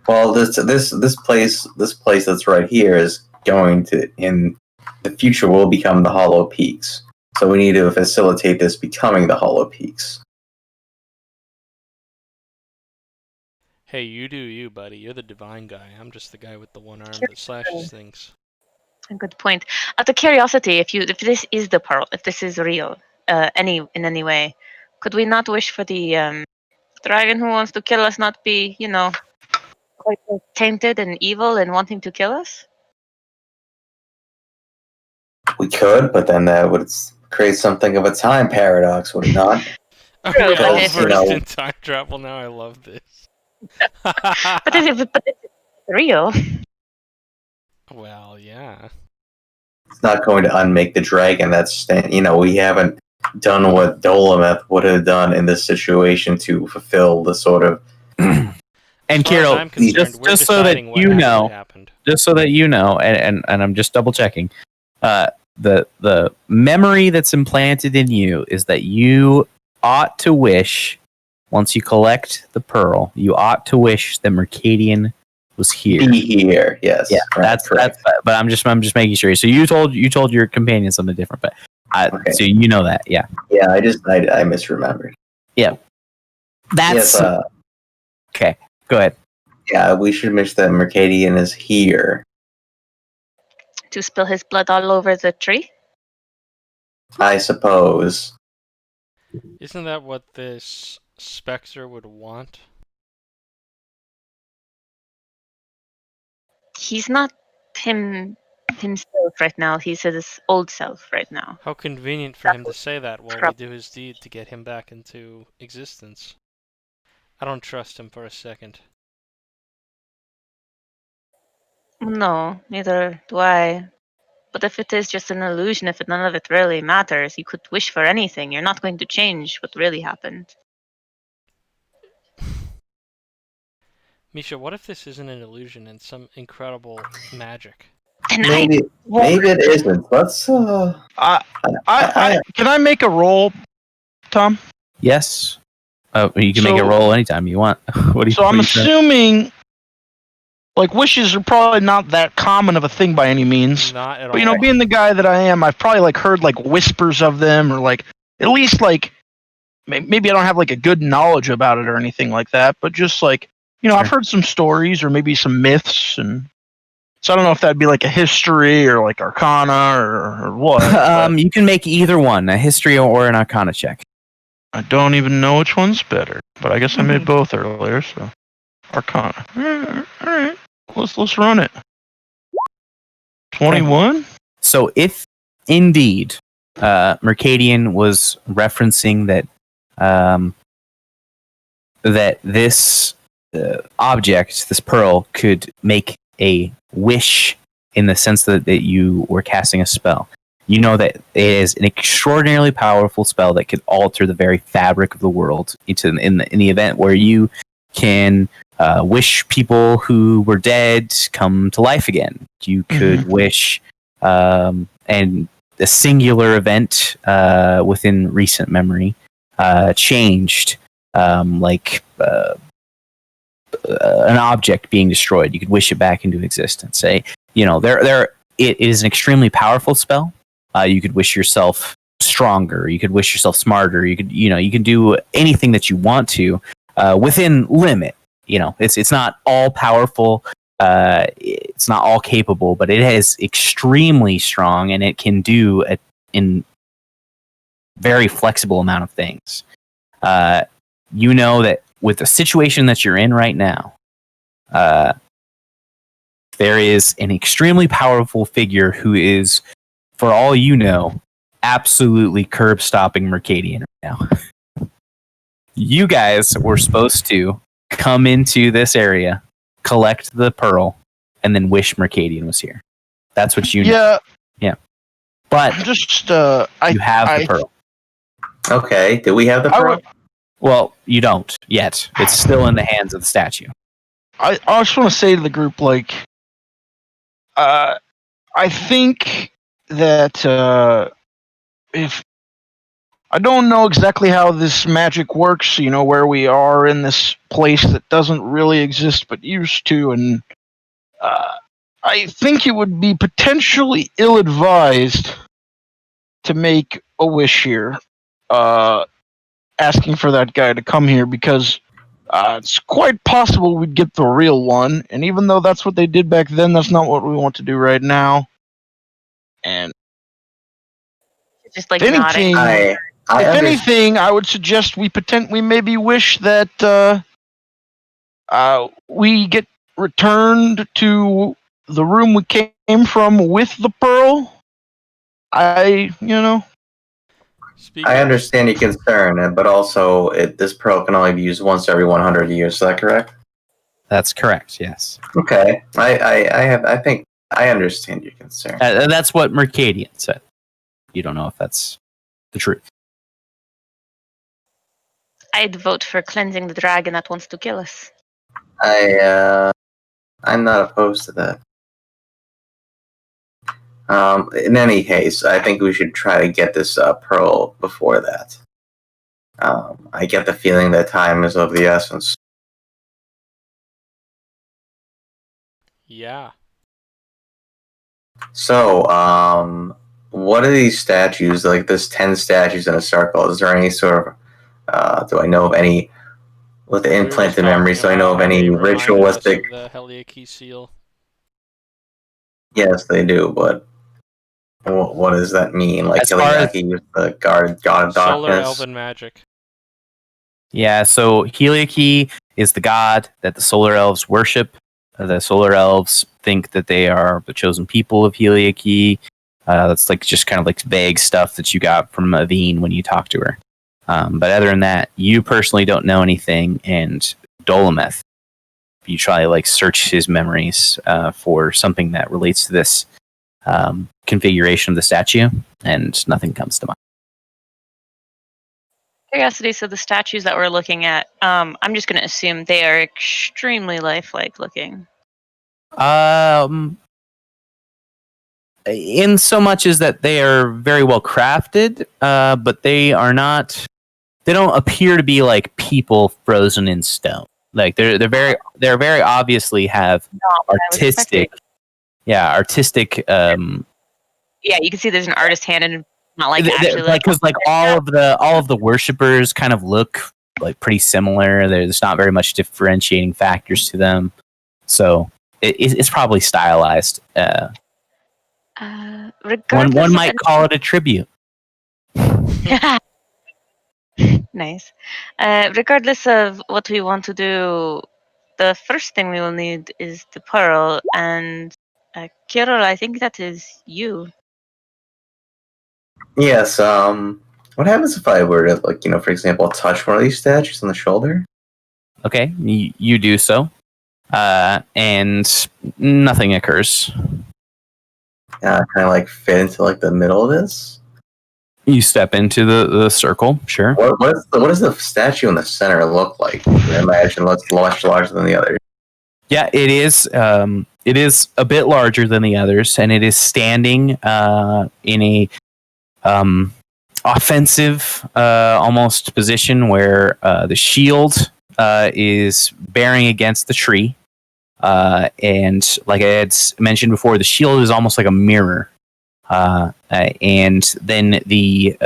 Well, this place that's right here is going to, in the future, will become the Hollow Peaks. So we need to facilitate this becoming the Hollow Peaks. Hey, you do you, buddy. You're the divine guy. I'm just the guy with the one arm that slashes things. Good point. Out of curiosity, if this is the pearl, if this is real, in any way, could we not wish for the dragon who wants to kill us not be, quite tainted and evil and wanting to kill us? We could, but then that would create something of a time paradox, would it not? I'm True, well but versed in time travel now. I love this. But if it's real, Well, yeah. It's not going to unmake the dragon. We haven't done what Dolometh would have done in this situation to fulfill the sort of. And As far as Kirill, I'm concerned, we're just so that deciding what you actually know, happened. just so that you know, and I'm just double checking, the memory that's implanted in you is that you ought to wish, once you collect the pearl, you ought to wish that Mercadian was here. Be here, yes. Yeah, right, that's correct. but I'm just making sure. So you told your companion something different, but Okay. so you know that, yeah. Yeah, I misremembered. That's Yes, okay. Go ahead. yeah, we should wish that Mercadian is here. to spill his blood all over the tree. I suppose. Isn't that what this Spectre would want? He's not himself right now. He's his old self right now. How convenient for him to say that while we do his deed to get him back into existence. I don't trust him for a second. No, neither do I. But if it is just an illusion, if none of it really matters, you could wish for anything. You're not going to change what really happened. Misha, what if this isn't an illusion and some incredible magic? Then Maybe it isn't. Let's. Can I make a roll, Tom? Yes. You can make a So- roll anytime you want. What do you? So what I'm do you say? assuming, like, wishes are probably not that common of a thing by any means. Not at But all. being the guy that I am, I've probably like heard like whispers of them, or like at least like maybe I don't have like a good knowledge about it or anything like that. But just like I've Sure. heard some stories or maybe some myths, and so I don't know if that'd be like a history or like Arcana or what. but You can make either one, a history or an arcana check. I don't even know which one's better. But I guess I made both earlier, so Arcana. All right, let's run it. 21. So if indeed Mercadian was referencing that that this object, this pearl, could make a wish in the sense that you were casting a spell, you know that it is an extraordinarily powerful spell that could alter the very fabric of the world in the event where you can wish people who were dead come to life again. You could wish and a singular event within recent memory changed, like an object being destroyed. You could wish it back into existence. Say, it is an extremely powerful spell. You could wish yourself stronger. You could wish yourself smarter. You could, you can do anything that you want to within limit. It's not all powerful. It's not all capable, but it is extremely strong, and it can do in very flexible amount of things. You know that with the situation that you're in right now, there is an extremely powerful figure who is, for all you know, absolutely curb stopping Mercadian right now. You guys were supposed to come into this area, collect the pearl, and then wish Mercadian was here. That's what you know. Yeah. But Just you have the pearl. Okay. Do we have the pearl? Well, you don't yet. It's still in the hands of the statue. I just want to say to the group, like, I think that if I don't know exactly how this magic works, where we are in this place that doesn't really exist but used to, and I think it would be potentially ill-advised to make a wish here, asking for that guy to come here, because it's quite possible we'd get the real one, and even though that's what they did back then, that's not what we want to do right now. And Just like if nodding. anything, I would suggest we maybe wish that we get returned to the room we came from with the pearl. I understand your concern, but also this pearl can only be used once every 100 years. Is that correct? That's correct. Yes. Okay. I think I understand your concern. That's what Mercadian said. You don't know if that's the truth. I'd vote for cleansing the dragon that wants to kill us. I'm not opposed to that. In any case, I think we should try to get this pearl before that. I get the feeling that time is of the essence. Yeah. So, what are these statues? Like, there's 10 statues in a circle. Is there any sort of, do I know of any, with the implanted memories, do I know of any ritualistic? The Heliaki seal. Yes, they do, but what does that mean? Like, As far as- Heliaki is the god of darkness? Solar elven magic. Yeah, so Heliaki is the god that the Solar Elves worship. The Solar Elves think that they are the chosen people of Heliaki. That's like just kind of like vague stuff that you got from Aveen when you talked to her. But other than that, you personally don't know anything. And Dolometh, you try to like search his memories for something that relates to this configuration of the statue, and nothing comes to mind. Curiosity, so the statues that we're looking at, I'm just going to assume they are extremely lifelike looking. in so much as that they are very well crafted, but they are not. They don't appear to be like people frozen in stone. Like they're very obviously have artistic. Yeah, artistic. Yeah, you can see there's an artist hand and not like actually because like all of the worshippers kind of look like pretty similar. There's not very much differentiating factors to them, so it's probably stylized. One might call it a tribute. Nice. Regardless of what we want to do, the first thing we will need is the pearl. And Kirill, I think that is you. Yes. What happens if I were to, like, for example, touch one of these statues on the shoulder? Okay, you do so, and nothing occurs. Kind of like fit into like the middle of this. You step into the circle, sure. What does the statue in the center look like? I imagine it's much larger than the other. Yeah, it is. It is a bit larger than the others, and it is standing in a offensive almost position where the shield is bearing against the tree, and like I had mentioned before, the shield is almost like a mirror. And then the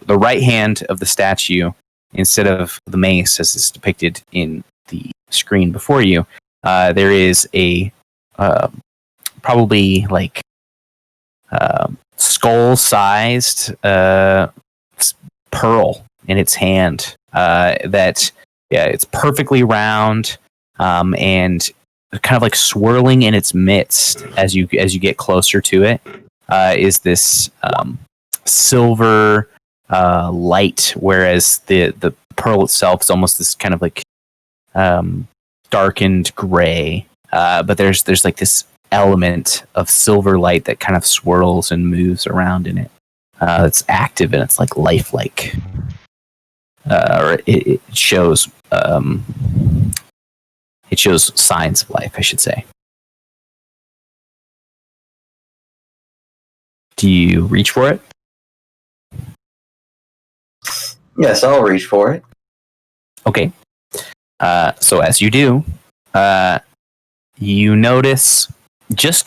right hand of the statue, instead of the mace as is depicted in the screen before you, there is a probably like skull-sized pearl in its hand. It's perfectly round and kind of like swirling in its midst as you get closer to it. Is this silver light, whereas the pearl itself is almost this kind of like darkened gray. But there's like this element of silver light that kind of swirls and moves around in it. It's active and it's like lifelike. Or it shows signs of life, I should say. Do you reach for it? Yes, I'll reach for it. Okay. So as you do, you notice just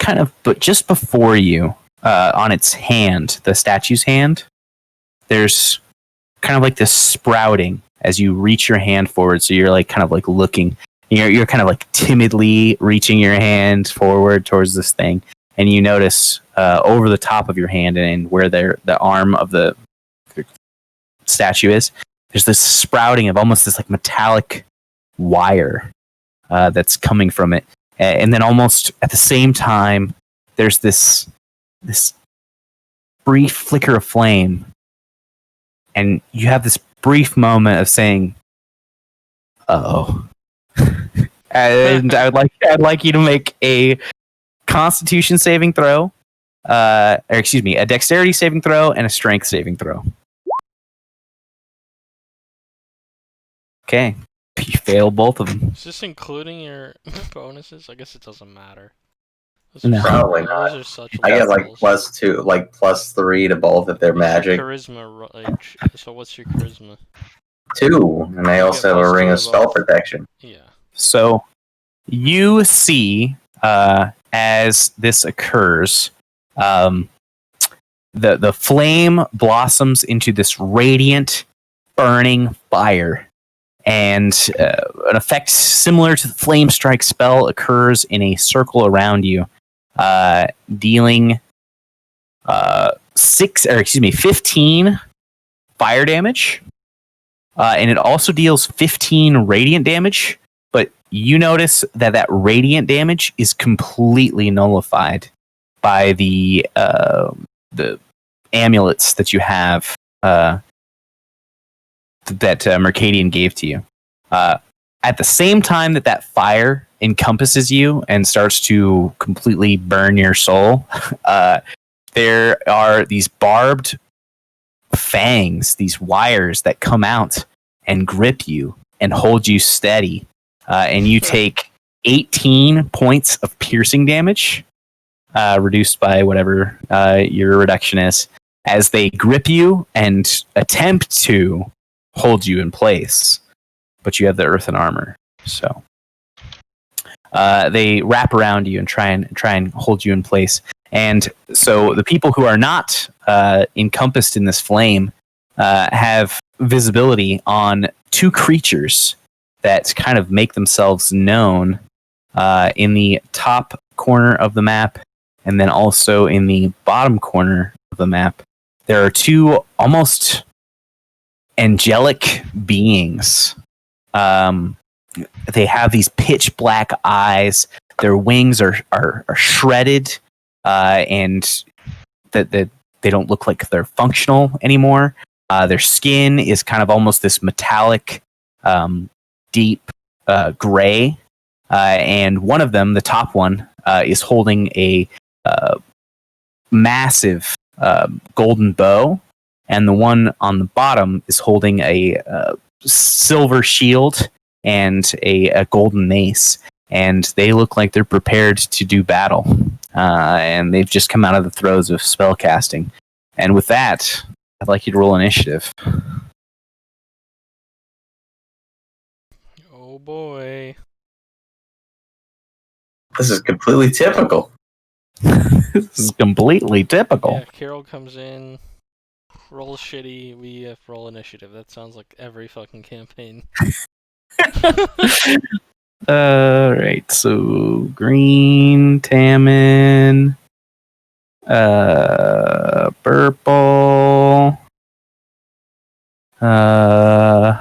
before you, on its hand, the statue's hand, there's kind of like this sprouting as you reach your hand forward. So you're like kind of like looking. You're kind of like timidly reaching your hand forward towards this thing. And you notice over the top of your hand and where the arm of the statue is, there's this sprouting of almost this like metallic wire that's coming from it. And then almost at the same time, there's this brief flicker of flame. And you have this brief moment of saying, "Uh-oh." And I'd like you to make a Constitution saving throw, a dexterity saving throw, and a strength saving throw. Okay, you fail both of them. Is this including your bonuses? I guess it doesn't matter. No. Probably not. Those are such I get like levels. +2, like +3 to both if they're magic. Charisma, so what's your charisma? 2, and I also have a ring of spell protection. Yeah. So you see, as this occurs, the flame blossoms into this radiant, burning fire. And an effect similar to the Flame Strike spell occurs in a circle around you, dealing 15 fire damage. And it also deals 15 radiant damage. But you notice that radiant damage is completely nullified by the amulets that you have that Mercadian gave to you. At the same time that fire encompasses you and starts to completely burn your soul, there are these barbed fangs, these wires that come out and grip you and hold you steady. And you take 18 points of piercing damage reduced by whatever your reduction is, as they grip you and attempt to hold you in place. But you have the earthen armor, so they wrap around you and try and hold you in place. And so the people who are not encompassed in this flame have visibility on two creatures that kind of make themselves known in the top corner of the map, and then also in the bottom corner of the map. There are two almost angelic beings. They have these pitch black eyes. Their wings are shredded, and that they don't look like they're functional anymore. Their skin is kind of almost this metallic, deep gray. And one of them, the top one, is holding a massive golden bow, and the one on the bottom is holding a silver shield and a golden mace. And they look like they're prepared to do battle. And they've just come out of the throes of spell casting. And with that, I'd like you to roll initiative. Oh boy. This is completely typical. This is completely typical. Yeah, Carol comes in, rolls shitty, we roll initiative. That sounds like every fucking campaign. Alright, so green, Tammin, purple,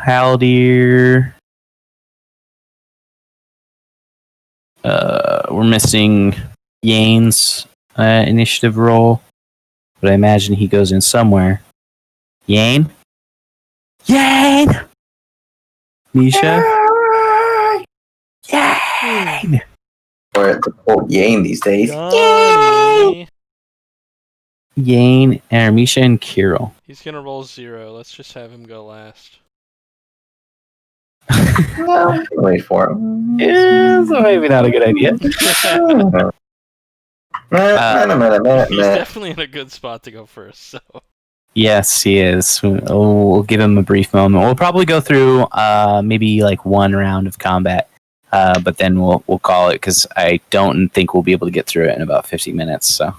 Haldir. We're missing Yane's initiative roll, but I imagine he goes in somewhere. Yane? Yane! Misha? Yane! We're at the quote Yane these days. Johnny! Yane, Misha, and Kirill. He's gonna roll 0. Let's just have him go last. Well, wait for him. Yeah, so maybe not a good idea. He's definitely in a good spot to go first, so. Yes, he is. We'll give him a brief moment. We'll probably go through maybe like one round of combat, but then we'll call it, because I don't think we'll be able to get through it in about 50 minutes. So,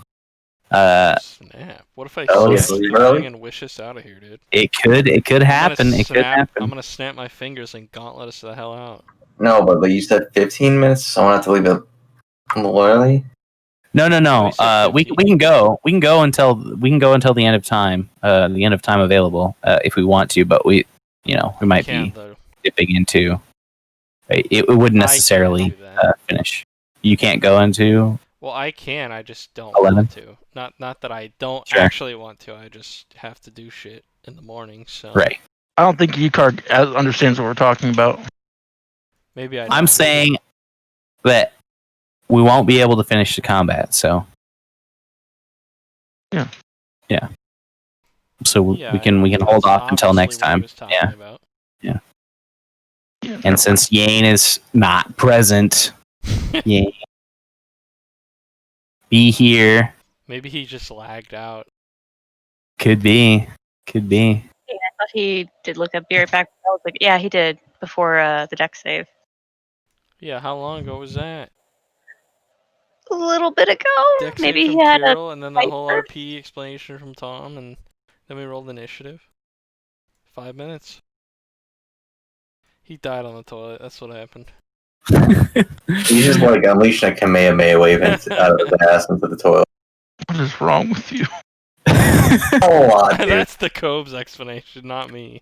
Snap! What if I snap everything and wish us out of here, dude? it could happen. It could happen. I'm gonna snap my fingers and gauntlet us the hell out. No, but you said 15 minutes, so I have to leave it a little early. No. We 15. can go. We can go until the end of time. The end of time available, if we want to. But we might be Though. dipping into. It wouldn't I necessarily can't do that. finish. You can't go into. Well, I can. I just don't 11? want to. Not that I don't Sure. actually want to. I just have to do shit in the morning. So Right. I don't think Yukar understands what we're talking about. maybe I'm saying that we won't be able to finish the combat. So. Yeah. So we can hold off until next time. Yeah. Yeah. And since Yane is not present, Yane, be here. Maybe he just lagged out. Could be. Yeah, I thought he did look up. Be right back. I was like, yeah, he did before the deck save. Yeah, how long ago was that? A little bit ago. Deck save Maybe from he had Kirill, and then the fight whole first? RP explanation from Tom, and then we rolled initiative. 5 minutes. He died on the toilet. That's what happened. You just like unleashing a Kamehameha wave out of his ass into the toilet. What is wrong with you? Oh, on, dude. That's the Cobb's explanation, not me.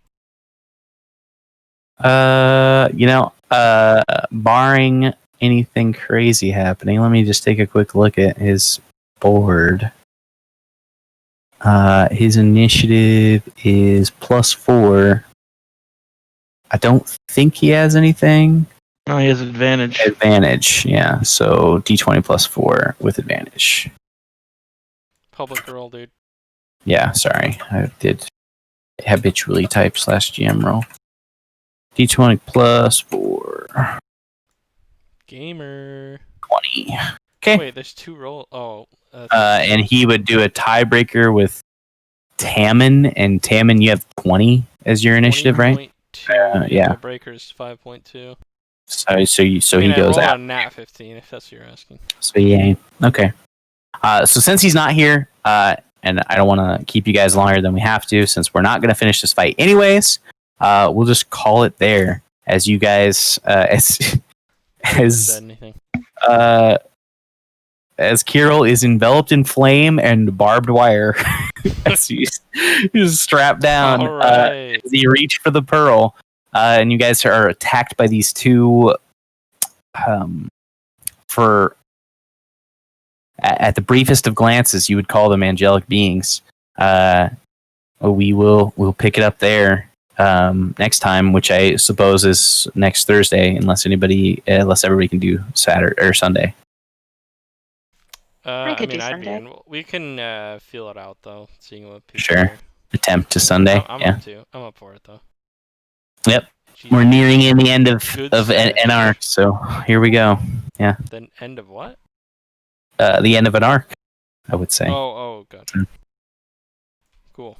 Barring anything crazy happening, let me just take a quick look at his board. His initiative is +4. I don't think he has anything. No, he has advantage. Advantage, yeah. So D20 +4 with advantage. Public roll, dude. Yeah, sorry. I did habitually type /GM roll. D20 +4. Gamer. 20. Okay. Wait, there's 2 roll. Oh. And he would do a tiebreaker with Tammin, and Tammin, you have 20 as your initiative, right? 20.2. Yeah. Tiebreaker is 5.2. So I mean, he goes I rolled out. a nat 15, if that's what you're asking. So yeah, okay. So since he's not here, and I don't want to keep you guys longer than we have to, since we're not going to finish this fight anyways, we'll just call it there. As you guys, Said anything. As Kirill is enveloped in flame and barbed wire, as he's strapped down, All right. as he reached for the pearl, and you guys are attacked by these 2. At the briefest of glances, you would call them angelic beings. We'll pick it up there next time, which I suppose is next Thursday, unless everybody can do Saturday or Sunday. I could do I'd Sunday. be in. We can feel it out though, seeing what people. Sure. Are. Attempt to Sunday. I'm Yeah. up to. I'm up for it though. Yep. Jeez. We're nearing in the end of Good an arc, so here we go. Yeah. The end of what? The end of an arc, I would say. Oh, gotcha. Cool.